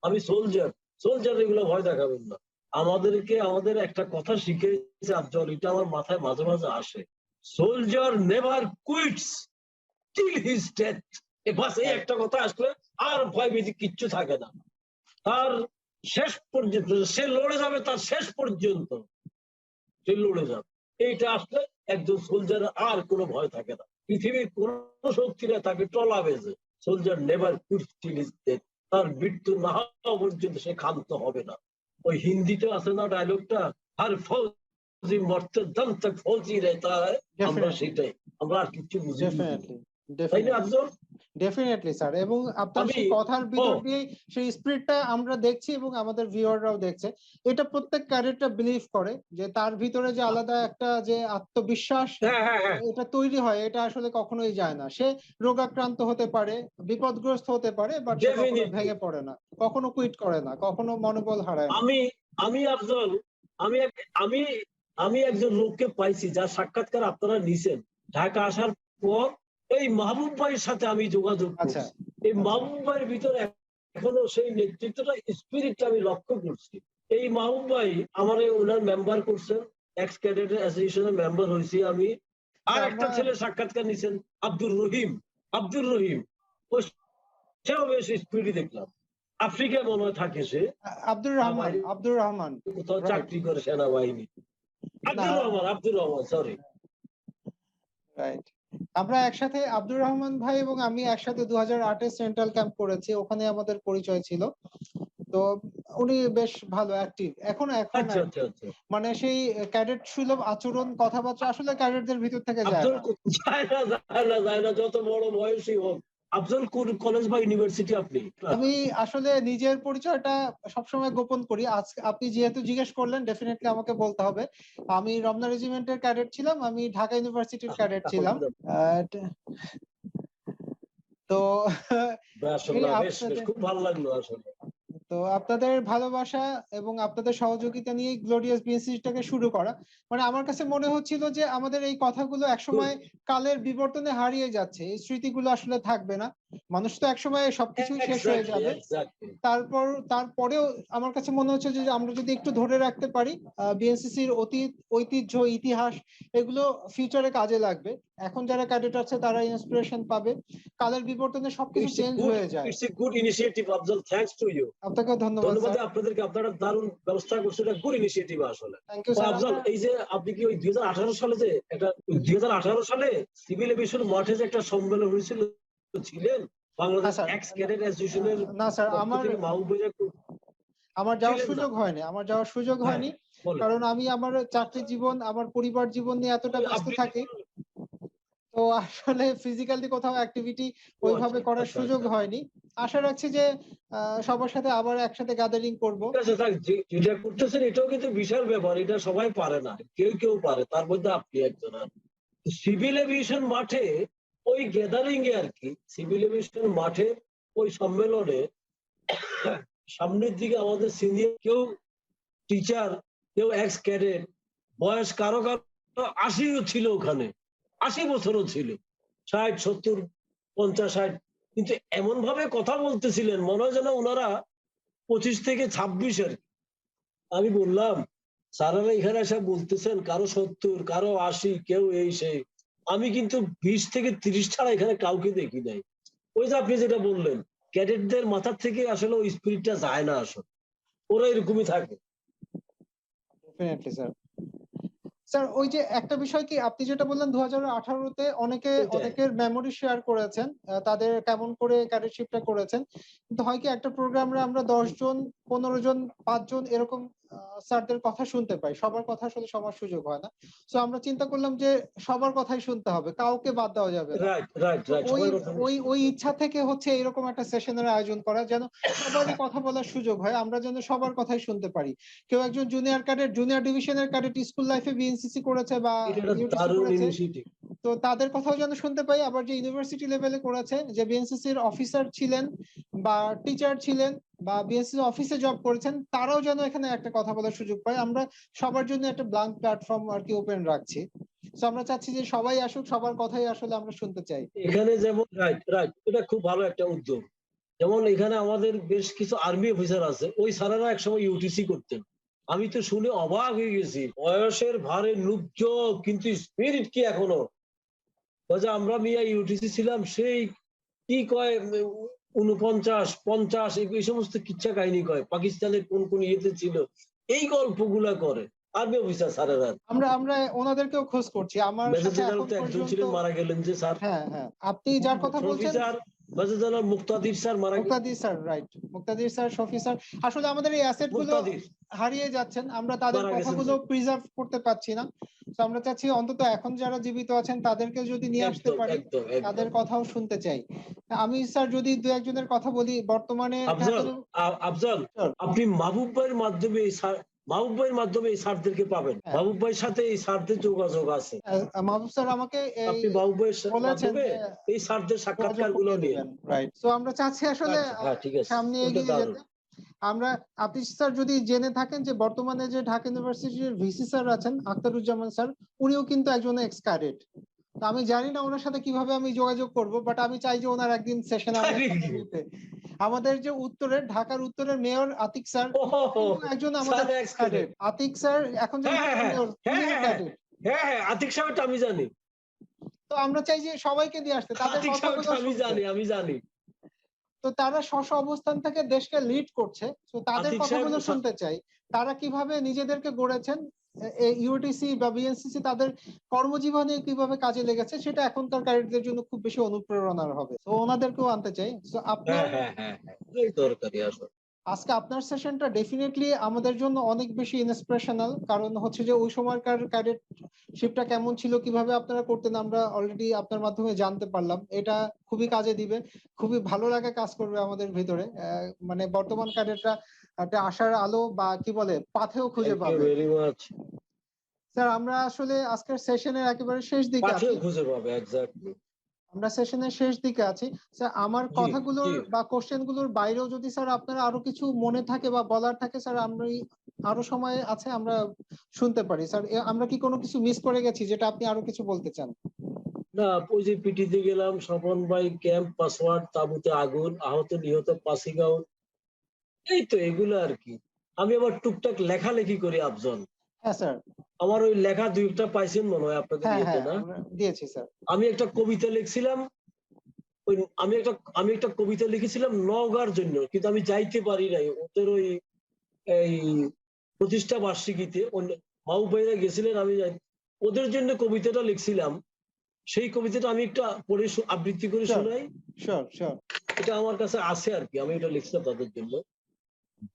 Speaker 1: আমি সোলজার, সোলজার এগুলো ভয় দেখাবেন না। আমাদেরকে আমাদের একটা কথা শিখেছে আফজল, এটা আমার মাথায় মাঝে মাঝে আসে, soldier never quits till his death. বাস এই একটা কথা আসলে আর ভয় ভীতি কিচ্ছু থাকে না, তার শেষ পর্যন্ত সে লড়ে যাবে, তার শেষ পর্যন্ত সে লড়ে যাবে। এইটা আসলে একজন সোলজার আর কোনো ভয় থাকে না, পৃথিবীর কোন শক্তিরা তাকে টলাবে যে soldier never quits till his death, তার মৃত্যু না হওয়া পর্যন্ত সে ক্ষান্ত হবে না। ওই হিন্দিতে আছে না ডায়লগটা, আর ফৌজি মরতে দম তক ফৌজি রেতা হয়, আমরা
Speaker 2: ডেফিনেটলি,
Speaker 1: সেটাই, আমরা আর কিছু বুঝি না,
Speaker 2: ডেফিনেটলি,
Speaker 1: তাই না
Speaker 2: ডেফিনেটলি,
Speaker 1: আফজল?
Speaker 2: ডেফিনেটলি স্যার, এবং আপনার
Speaker 1: আমি
Speaker 2: সেই কথার
Speaker 1: ও
Speaker 2: ভিতর দিয়ে সেই স্পিরিটটা আমরা দেখছি এবং আমাদের ভিউয়াররাও দেখছে। এটা প্রত্যেক ক্যাডেটটা বিলিভ করে যে তার ভিতরে যে আলাদা একটা যে আত্মবিশ্বাস
Speaker 1: হ্যাঁ হ্যাঁ হ্যাঁ,
Speaker 2: এটা তৈরি হয়, এটা আসলে কখনোই যায় না। সে রোগাক্রান্ত হতে পারে, বিপদগ্রস্ত হতে পারে, বাট সে কখনো
Speaker 1: ডেফিনিটলি।
Speaker 2: ভেঙে পড়ে না, কখনো কুইট করে না, কখনো মনোবল হারায় না।
Speaker 1: আমি আমি আফজল, আমি আমি আমি একজন লোককে পাইছি যার সাক্ষাৎকার আপনারা নিছেন, ঢাকা আসার পর এই মাহবুব ভাইয়ের সাথে আমি যোগাযোগ
Speaker 2: আচ্ছা,
Speaker 1: করছি। এই
Speaker 2: আচ্ছা,
Speaker 1: মাহবুব ভাইয়ের ভিতরে এখনো সেই নেতৃত্বটা, স্পিরিটটা আমি লক্ষ্য করছি। এই মাহবুব ভাই আমার ওনার মেম্বার করছেন, এক্স ক্যাডেট অ্যাসোসিয়েশনের মেম্বার হয়েছি আমি। আর
Speaker 2: আচ্ছা,
Speaker 1: একটা
Speaker 2: আমরা
Speaker 1: ছেলে সাক্ষাৎকার নিছেন, আব্দুর রহিম, আব্দুর রহিম, ও সেও বেশ স্পিরিট দেখলাম, আফ্রিকায় মনে হয় থাকে সে,
Speaker 2: আব্দুর রহমান,
Speaker 1: বাইরে
Speaker 2: আব্দুর রহমান,
Speaker 1: কোথাও
Speaker 2: রাইট।
Speaker 1: চাকরি করে সেনাবাহিনী।
Speaker 2: না,
Speaker 1: আব্দুর রহমান সরি।
Speaker 2: রাইট। আমরা একসাথে আব্দুর রহমান ভাই এবং আমি একসাথে 2008-এ সেন্ট্রাল ক্যাম্প করেছি, ওখানে আমাদের পরিচয় ছিল। তো উনি বেশ ভালো অ্যাক্টিভ, এখন
Speaker 1: আচ্ছা আচ্ছা
Speaker 2: অ্যাক্টিভ,
Speaker 1: আচ্ছা,
Speaker 2: মানে সেই ক্যাডেট সুলভ আচরণ, কথাবার্তা আসলে ক্যাডেটদের ভিতর থেকে যায়
Speaker 1: আফজল
Speaker 2: না।
Speaker 1: যায় না যায় না যায় না, যত বড় বয়সী হোক। আফজল কোন কলেজ বা ইউনিভার্সিটি আপনি?
Speaker 2: আমি আসলে নিজের পরিচয়টা সবসময় গোপন করি, আজকে আপনি যেহেতু জিজ্ঞেস করলেন ডেফিনেটলি আমাকে বলতে হবে। আমি রমনা রেজিমেন্টের ক্যাডেট ছিলাম, আমি ঢাকা ইউনিভার্সিটির ক্যাডেট ছিলাম। আহ, তো এই
Speaker 1: মাশাআল্লাহ, বেশ বেশ
Speaker 2: আপনাদের
Speaker 1: খুব ভালো লাগলো আসলে।
Speaker 2: তো আপনাদের ভালোবাসা এবং আপনাদের সহযোগিতা নিয়ে গ্লোরিয়াস বিএনসিসিটাকে শুরু করা। মানে আমার কাছে মনে হচ্ছিল যে আমাদের এই কথাগুলো একসময় কালের বিবর্তনে হারিয়ে যাচ্ছে। এই স্মৃতিগুলো আসলে থাকবে না। মানুষ তো একসময় সবকিছুই শেষ হয়ে
Speaker 1: এক্স্যাক্টলি
Speaker 2: যাবে।
Speaker 1: এক্স্যাক্টলি
Speaker 2: তারপরেও আমার কাছে মনে হচ্ছে যে আমরা যদি একটু ধরে রাখতে পারি বিএনসিসির অতীত, ঐতিহ্য, ইতিহাস এগুলো ফিউচারে কাজে লাগবে। এখন যারা ক্যাডেট আছে তারা ইন্সপিরেশন পাবে। কালের বিবর্তনে সবকিছু চেঞ্জ হয়ে যায়।
Speaker 1: It's a good initiative Afzal, thanks to you.
Speaker 2: আপনাকেও ধন্যবাদ
Speaker 1: ধন্যবাদ
Speaker 2: স্যার।
Speaker 1: আপনাদেরকে, আপনারা দারুণ ব্যবস্থা করছেন, এটা গুড ইনিশিয়েটিভ আসলে।
Speaker 2: থ্যাংক ইউ
Speaker 1: তো
Speaker 2: স্যার।
Speaker 1: আফজল, এই যে আপনি কি ওই 2018 সালে যে একটা 2018 সালে সিভিল এভিয়েশন মাঠে যে একটা সম্মেলন হয়েছিল ছিলেন
Speaker 2: না
Speaker 1: বাংলাদেশ
Speaker 2: স্যার,
Speaker 1: এক্স ক্যাডেট অ্যাসোসিয়েশনের
Speaker 2: না স্যার,
Speaker 1: পক্ষ
Speaker 2: আমার
Speaker 1: থেকে মাহবুব ভাইয়া
Speaker 2: আমার যাওয়ার
Speaker 1: ছিলেন না?
Speaker 2: সুযোগ হয়নি। আমার যাওয়ার সুযোগ
Speaker 1: হ্যাঁ,
Speaker 2: হয়নি।
Speaker 1: বলেন।
Speaker 2: কারণ আমি আমার চাকরি জীবন, আমার পরিবার জীবন নিয়ে এতটা ব্যস্ত
Speaker 1: আপনি
Speaker 2: থাকি। তো আসলে ফিজিক্যালি কোথাও অ্যাক্টিভিটি
Speaker 1: ও আচ্ছা
Speaker 2: ওইভাবে করার
Speaker 1: আচ্ছা
Speaker 2: সুযোগ
Speaker 1: আচ্ছা।
Speaker 2: হয়নি। আশা রাখছি যে সবার সাথে আবার একসাথে গ্যাদারিং করব।
Speaker 1: ঠিক আছে, থাক, যেটা করতেছেন এটাও কিন্তু বিশাল ব্যাপার, এটা সবাই পারে না, কেউ কেউ পারে, তার মধ্যে আপনি একজন। সিভিল এভিয়েশন মাঠে ওই গ্যাদারিং এ আর কি, সিভিল এভিয়েশন মাঠে ওই সম্মেলনে সামনের দিকে আমাদের সিনিয়র কেউ টিচার, কেউ এক্স ক্যাডেট, বয়স কারো কারো 80ও ছিল ওখানে, 80 বছরও ছিল, 60 70 50 60, কিন্তু এমন ভাবে কথা বলতেছিলেন মনে হয় যেন ওনারা 25 থেকে 26 আর কি। আমি বললাম, স্যারেরা এখানে এসে বলতেছেন কারো 70 কারো 80, কেউ এই সেই, আমি কিন্তু 20 থেকে 30 ছাড়া এখানে কাউকে দেখি নাই। ওই যে আপনি যেটা বললেন, ক্যাডেটদের মাথার থেকে আসলে ওই স্পিরিটটা যায় না আসলে, ওরা এরকমই থাকে।
Speaker 2: Definitely sir. স্যার ওই যে একটা বিষয় কি আপনি যেটা বললেন 2018-তে
Speaker 1: সেটাই।
Speaker 2: অনেকের মেমোরি শেয়ার করেছেন, তাদের কেমন করে ক্যাডেটশিপটা করেছেন। কিন্তু হয় কি একটা প্রোগ্রামে আমরা 10 জন, 15 জন, 5 জন এরকম স্যারদের কথা শুনতে পাই। সবার কথা আসলে সবার সুযোগ হয় না। সো আমরা চিন্তা করলাম যে সবার কথাই শুনতে হবে। কাউকে বাদ দেওয়া যাবে না।
Speaker 1: রাইট রাইট
Speaker 2: তো
Speaker 1: রাইট,
Speaker 2: ওই
Speaker 1: সবার কথা
Speaker 2: ওই
Speaker 1: শুনতে
Speaker 2: ওই
Speaker 1: হবে।
Speaker 2: ইচ্ছা থেকে হচ্ছে এরকম একটা সেশনের আয়োজন করা, যেন সবারই কথা বলার সুযোগ হয়, আমরা যেন সবার কথাই শুনতে পারি। কেউ একজন জুনিয়র ক্যাডেট, জুনিয়র ডিভিশনের ক্যাডেট স্কুল লাইফে বিএনসিসি করেছে বা
Speaker 1: এটা একটা
Speaker 2: ইউটিসি
Speaker 1: দারুণ
Speaker 2: করেছে,
Speaker 1: ইনিশিয়েটিভ।
Speaker 2: তো তাদের কথাও যেন শুনতে পাই। আবার যে ইউনিভার্সিটি লেভেলে করেছে, যে বিএনসিসির অফিসার ছিলেন বা টিচার ছিলেন বা বিএনসিসি অফিসে জব করেছেন, তারাও যেন এখানে একটা কথা বলার সুযোগ পায়। আমরা সবার জন্য একটা ব্ল্যাঙ্ক প্ল্যাটফর্ম আর কি ওপেন রাখছি। তো আমরা চাচ্ছি যে সবাই আসুক, সবার কথাই আসলে আমরা শুনতে চাই।
Speaker 1: এখানে যেমন রাইট রাইট, এটা খুব ভালো একটা উদ্যোগ। যেমন এখানে আমাদের বেশ কিছু আর্মি অফিসার আছে, ওই স্যারেরা একসময় ইউটিসি করতেন। আমি তো শুনে অবাক হয়ে গেছি, বয়সের ভারে নুব্জ, কিন্তু স্পিরিট কি এখনো। বলছে আমরা মিয়া ইউটিসি ছিলাম সেই, কি কয় 49 50, এই সমস্ত কিচ্ছা কাহিনী কয়, পাকিস্তানের কোন কোন ইয়েতে ছিল, এই গল্পগুলা করে আর্মি অফিসার স্যারেরা।
Speaker 2: আমরা আমরা ওনাদেরকেও খোঁজ করছি। আমার
Speaker 1: মেজর
Speaker 2: সাথে
Speaker 1: জেনারেল
Speaker 2: এখন
Speaker 1: তো একজন
Speaker 2: পর্যন্ত,
Speaker 1: ছিলেন, মারা গেলেন যে স্যার।
Speaker 2: হ্যাঁ হ্যাঁ, আপনি যার কথা বলছেন
Speaker 1: প্রফেসর মেজর জেনারেল মুক্তাদির স্যার মারা গেলেন।
Speaker 2: মুক্তাদির স্যার, রাইট, মুক্তাদির স্যার, শফি স্যার। আসলে আমাদের এই অ্যাসেট গুলো
Speaker 1: মুক্তাদির
Speaker 2: হারিয়ে যাচ্ছেন, আমরা তাদের
Speaker 1: মারা গেছেন
Speaker 2: কথাগুলো
Speaker 1: যে।
Speaker 2: প্রিজার্ভ করতে পারছি না। তো আমরা চাচ্ছি অন্তত এখন যারা জীবিত আছেন তাদেরকে যদি নিয়ে আসতে
Speaker 1: একদম
Speaker 2: পারি,
Speaker 1: একদম
Speaker 2: তাদের
Speaker 1: একদম।
Speaker 2: কথাও শুনতে চাই। আমি স্যার যদি দু একজনের কথা বলি, বর্তমানে
Speaker 1: আফজল, আফজল,
Speaker 2: Sure,
Speaker 1: আপনি মাহবুব ভাইয়ের মাধ্যমে মাহবুব ভাইয়ের মাধ্যমে এই স্যারদেরকে পাবেন,
Speaker 2: হ্যাঁ,
Speaker 1: মাহবুব ভাইয়ের সাথে এই স্যারদের যোগাযোগ আছে।
Speaker 2: মাহবুব স্যার আমাকে এই
Speaker 1: আপনি মাহবুব ভাইয়ের
Speaker 2: বলেছেন
Speaker 1: মাধ্যমে
Speaker 2: যে
Speaker 1: এই স্যারদের
Speaker 2: যোগাযোগ
Speaker 1: সাক্ষাৎকার গুলো
Speaker 2: করিয়ে
Speaker 1: নিয়ে।
Speaker 2: দিবেন, রাইট। তো আমরা চাচ্ছি আসলে
Speaker 1: আচ্ছা হ্যাঁ, ঠিক আছে,
Speaker 2: সামনে
Speaker 1: ওটা
Speaker 2: এগিয়ে
Speaker 1: দারুণ।
Speaker 2: যেতে। আমরা, আপনি স্যার যদি জেনে থাকেন যে বর্তমানে যে ঢাকা ইউনিভার্সিটির ভিসি স্যার আছেন আখতারুজ্জামান স্যার, উনিও কিন্তু একজন এক্স ক্যাডেট। তো আমি জানি না ওনার সাথে কিভাবে আমি যোগাযোগ করব, বাট আমি চাই যে ওনার একদিন সেশনে
Speaker 1: তাই
Speaker 2: আমাদের সাথে
Speaker 1: নাকি?
Speaker 2: নিতে। আমাদের যে উত্তরের, ঢাকার উত্তরের মেয়র আতিক স্যার,
Speaker 1: ও
Speaker 2: কিন্তু একজন আমাদের
Speaker 1: sir ex
Speaker 2: cadet.
Speaker 1: Cadet.
Speaker 2: Atiq sir এখন যে
Speaker 1: হ্যাঁ হ্যাঁ
Speaker 2: উত্তরের
Speaker 1: হ্যাঁ
Speaker 2: মেয়র,
Speaker 1: হ্যাঁ
Speaker 2: উনিও
Speaker 1: হ্যাঁ হ্যাঁ
Speaker 2: ক্যাডেট।
Speaker 1: হ্যাঁ হ্যাঁ, আতিক সাহেবটা আমি জানি।
Speaker 2: তো আমরা চাই যে সবাইকে দিয়ে আসতে, তাদের
Speaker 1: আতিক
Speaker 2: কথাগুলো
Speaker 1: সাহেবটা আমি
Speaker 2: শুনতে।
Speaker 1: জানি, আমি জানি।
Speaker 2: তো তারা স্ব স্ব অবস্থান থেকে দেশকে লিড করছে, তো তাদের
Speaker 1: আতিক সাহেব
Speaker 2: কথাগুলো শুনতে চাই। তারা কিভাবে নিজেদেরকে গড়েছেন, ইউটিসি বা বিএনসিসি তাদের কর্মজীবনে কিভাবে কাজে লেগেছে, সেটা এখনকার ক্যাডেটদের জন্য খুব বেশি অনুপ্রেরণার হবে। তো ওনাদেরকেও আনতে চাই। তো
Speaker 1: হ্যাঁ
Speaker 2: আপনার
Speaker 1: হ্যাঁ হ্যাঁ হ্যাঁ, এই দরকারি আসলে।
Speaker 2: আজকে আপনার সেশনটা ডেফিনেটলি আমাদের জন্য অনেক বেশি ইন্সপিরেশনাল। কারণ হচ্ছে যে ওই সময়কার ক্যাডেটশিপটা কেমন ছিল, কিভাবে আপনারা করতেন, আমরা অলরেডি আপনার মাধ্যমে জানতে পারলাম। এটা খুবই কাজে দিবে, খুবই ভালো লাগা কাজ করবে আমাদের ভিতরে। মানে বর্তমান ক্যাডেটরা একটা আশার আলো বা কি বলে পাথেও খুঁজে
Speaker 1: থ্যাংক ইউ
Speaker 2: পাবে।
Speaker 1: Very much.
Speaker 2: স্যার আমরা আসলে আজকের সেশনের একেবারে শেষ দিকে
Speaker 1: পাথেও
Speaker 2: আছি।
Speaker 1: খুঁজে পাবে, এক্স্যাক্টলি।
Speaker 2: আমরা সেশনের শেষ দিকে আছি। স্যার আমার
Speaker 1: জি
Speaker 2: কথাগুলোর
Speaker 1: জি
Speaker 2: বা কোশ্চেন গুলোর বাইরেও যদি স্যার আপনার আরো কিছু মনে থাকে বা বলার থাকে স্যার আরো সময় আছে আমরা শুনতে পারি। স্যার আমরা কি কোনো কিছু মিস করে গেছি যেটা আপনি আরো কিছু বলতে চান?
Speaker 1: না, ওই যে পিটিতে গেলাম, স্বপন ভাই ক্যাম্প, পাসওয়ার্ড, তাঁবুতে আগুন, আহত নিহত পাসিং আউট, এই তো এগুলো আর কি। আমি আবার টুকটাক লেখালেখি করি আফজল।
Speaker 2: হ্যাঁ স্যার।
Speaker 1: আমার ওই লেখা দুই একটা পাইছেন মনে হয় আপনাদের
Speaker 2: হ্যাঁ,
Speaker 1: ইয়েতে,
Speaker 2: হ্যাঁ,
Speaker 1: না?
Speaker 2: আমরা দিয়েছি স্যার।
Speaker 1: আমি একটা কবিতা লিখছিলাম, ওই আমি একটা কবিতা লিখেছিলাম নওগাঁর জন্য, কিন্তু আমি যাইতে পারি নাই ওদের ওই এই প্রতিষ্ঠা বার্ষিকীতে। মাহবুব ভাইরা গেছিলেন, আমি ওদের জন্য কবিতাটা লিখছিলাম। সেই কবিতাটা আমি একটা পড়ে আবৃত্তি করে
Speaker 2: শিওর,
Speaker 1: শোনাই।
Speaker 2: Sure, sure.
Speaker 1: এটা আমার কাছে আছে আর কি, আমি এটা লিখছিলাম তাদের জন্য।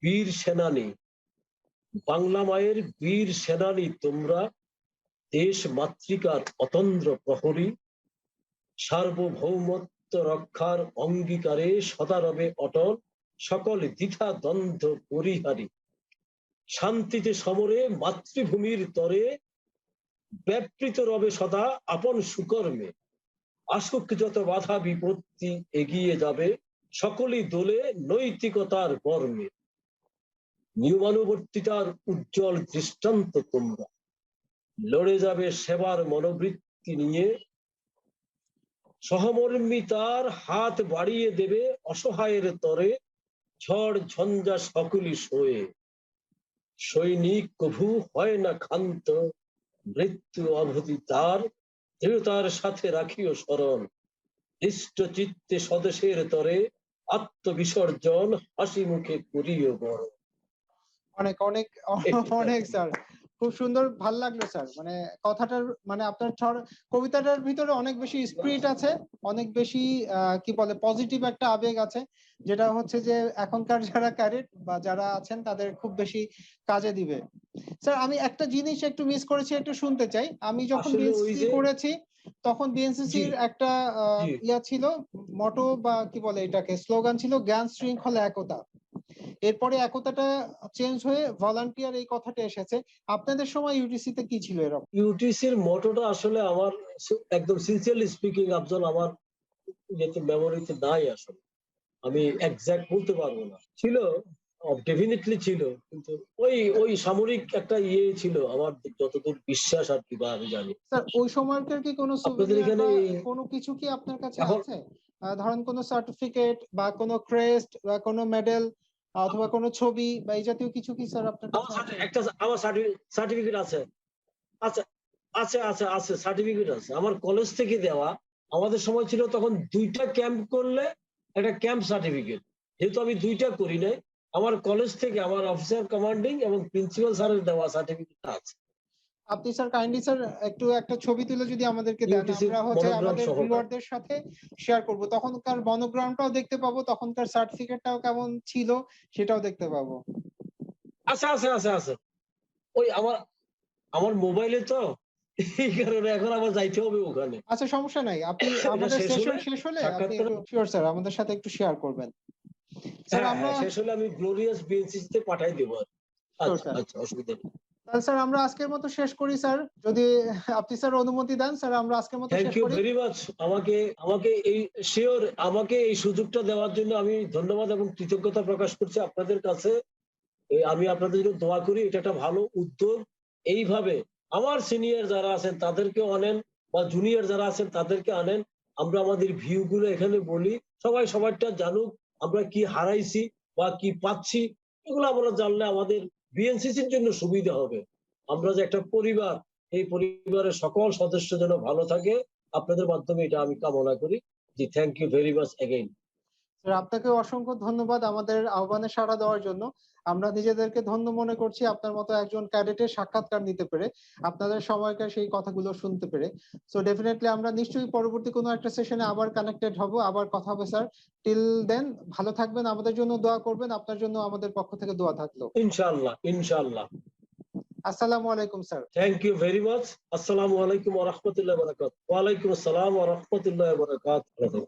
Speaker 1: বীর সেনানী, বাংলা মায়ের বীর সেনানী তোমরা, দেশ মাতৃকার অতন্দ্র প্রহরী, সার্বভৌমত্ব রক্ষার অঙ্গীকারে সদা রবে অটল, সকল দ্বিধা দ্বন্দ্ব পরিহারী, শান্তিতে সমরে মাতৃভূমির তরে, ব্যাপৃত রবে সদা আপন সুকর্মে, আসুক যত বাধা বিপত্তি এগিয়ে যাবে, সকলই দোলে নৈতিকতার কর্মে, নিয়মানুবর্তিতার উজ্জ্বল দৃষ্টান্ত তোমরা, লড়ে যাবে সেবার মনোবৃত্তি নিয়ে, সহমর্মিতার হাত বাড়িয়ে দেবে অসহায়ের তরে, ঝড় ঝঞ্ঝা সকলই সয়ে, সৈনিক কভু হয় না ক্ষান্ত, মৃত্যু অবধি তার, দৃঢ়তার সাথে রাখিও স্মরণ, হৃষ্ট চিত্তে স্বদেশের তরে, আত্মবিসর্জন হাসি মুখে করিও বড়।
Speaker 2: অনেক, অনেক, অনেক স্যার। খুব সুন্দর, ভাল লাগলো স্যার। মানে কথাটার মানে আপনার কবিতাটার ভিতরে অনেক বেশি স্পিরিট আছে, অনেক বেশি কি বলে পজিটিভ একটা আবেগ আছে, যেটা হচ্ছে যে এখনকার যারা ক্যাডেট বা যারা আছেন তাদের খুব বেশি কাজে দিবে। স্যার আমি একটা জিনিস একটু মিস করেছি, একটু শুনতে চাই। আমি যখন
Speaker 1: আসলে ওই
Speaker 2: বিএনসিসি
Speaker 1: যে,
Speaker 2: করেছি তখন
Speaker 1: জি
Speaker 2: বিএনসিসির একটা
Speaker 1: জি,
Speaker 2: ইয়া ছিল, মটো বা কি বলে এটাকে, স্লোগান ছিল জ্ঞান শৃঙ্খলা একতা। এরপরে একতাটা চেঞ্জ হয়ে ভলান্টিয়ার এই কথাটা এসেছে। আপনাদের সময় ইউটিসি তে কি ছিল এরকম?
Speaker 1: ইউটিসির মোটোটা আসলে আমার একদম সিনসিয়ারলি স্পিকিং আফজল, আমার ইয়েতে মেমোরিতে নাই আসলে। আমি এক্সাক্ট বলতে পারবো না। ছিল, ডেফিনেটলি ছিল, কিন্তু ওই ওই সামরিক একটা ইয়ে ছিল আমার যতদূর বিশ্বাস আর কি, বা আমি জানি।
Speaker 2: স্যার ওই সময়কার কি কোনো
Speaker 1: আপনাদের
Speaker 2: সুভিনিয়ার
Speaker 1: এখানে
Speaker 2: বা
Speaker 1: এই
Speaker 2: কোনো কিছু কি আপনার কাছে
Speaker 1: এখন
Speaker 2: আছে? ধরেন কোনো সার্টিফিকেট বা কোনো ক্রেস্ট বা কোনো মেডেল অথবা কোনো ছবি বা এই জাতীয় কিছু কি স্যার আপনার কাছে আছে?
Speaker 1: আমার সার্টিফিকেট আছে। আচ্ছা, আছে সার্টিফিকেট আছে আমার কলেজ থেকে দেওয়া। আমাদের সময় ছিল তখন দুইটা ক্যাম্প করলে একটা ক্যাম্প সার্টিফিকেট। যেহেতু আমি দুইটা করি নাই, আমার কলেজ থেকে আমার অফিসার কমান্ডিং এবং প্রিন্সিপাল স্যারের দেওয়া সার্টিফিকেট আছে।
Speaker 2: আপনি স্যার কাইন্ডলি স্যার একটু একটা ছবি তুলে যদি আমাদেরকে দেন,
Speaker 1: ইউটিসির
Speaker 2: আমরা হচ্ছে
Speaker 1: মনোগ্রাম
Speaker 2: আমাদের
Speaker 1: সহকারে।
Speaker 2: ভিউয়ারদের সাথে শেয়ার করব। তখনকার মনোগ্রামটাও দেখতে পাবো, তখনকার সার্টিফিকেটটাও কেমন ছিল সেটাও দেখতে পাবো।
Speaker 1: আছে। ওই আমার আমার মোবাইলে তো, এই কারণে এখন আবার যাইতে হবে ওখানে।
Speaker 2: আচ্ছা সমস্যা নাই। আপনি
Speaker 1: এটা
Speaker 2: আমাদের
Speaker 1: শেষ হলে
Speaker 2: সেশন শেষ হলে আপনি
Speaker 1: সাক্ষাৎকার,
Speaker 2: একটু শিওর স্যার আমাদের সাথে একটু শেয়ার করবেন। স্যার
Speaker 1: হ্যাঁ
Speaker 2: আমরা
Speaker 1: হ্যাঁ, শেষ হলে আমি গ্লোরিয়াস বিএনসিসি তে পাঠাই দেবো আর কি।
Speaker 2: শিওর
Speaker 1: আচ্ছা
Speaker 2: স্যার।
Speaker 1: আচ্ছা, অসুবিধা নেই।
Speaker 2: তাহলে স্যার আমরা আজকের মতো শেষ করি স্যার। যদি আপনি স্যার অনুমতি দেন স্যার আমরা আজকের মতো
Speaker 1: থ্যাংক
Speaker 2: শেষ
Speaker 1: ইউ
Speaker 2: করি।
Speaker 1: Very much. আমাকে আমাকে এই শিওর, আমাকে এই সুযোগটা দেওয়ার জন্য আমি ধন্যবাদ এবং কৃতজ্ঞতা প্রকাশ করছি আপনাদের কাছে। আমি আপনাদের জন্য দোয়া করি, এটা একটা ভালো উদ্যোগ। এইভাবে আমার সিনিয়র যারা আছেন তাদেরকে আনেন, বা জুনিয়র যারা আছেন তাদেরকে আনেন। আমরা আমাদের ভিউ গুলো এখানে বলি, সবাই সবারটা জানুক, আমরা কি হারাইছি বা কি পাচ্ছি, এগুলো আমরা জানলে আমাদের বিএনসিসির জন্য সুবিধা হবে। আমরা যে একটা পরিবার, এই পরিবারের সকল সদস্য যেন ভালো থাকে, আপনাদের মাধ্যমে এটা আমি কামনা করি। জি, thank you very much again.
Speaker 2: Sir আপনাকে অসংখ্য ধন্যবাদ আমাদের আহ্বানে সাড়া দেওয়ার জন্য। আমরা নিজেদেরকে ধন্য মনে করছি আপনার মতো একজন ক্যাডেটের সাক্ষাৎকার নিতে পেরে, আপনাদের সময়কার সেই কথাগুলো শুনতে পেরে। সো ডেফিনেটলি আমরা নিশ্চয়ই পরবর্তী কোনো একটা সেশনে আবার কানেক্টেড হব, আবার কথা হবে স্যার। টিল দেন ভালো থাকবেন, আমাদের জন্য দোয়া করবেন, আপনার জন্য আমাদের পক্ষ থেকে দোয়া থাকলো।
Speaker 1: ইনশাআল্লাহ ইনশাআল্লাহ।
Speaker 2: আসসালামু আলাইকুম sir.
Speaker 1: Thank you very much. Assalamu alaikum wa rahmatullahi wa barakatuh. Wa alaikum assalam wa rahmatullahi wa barakatuh.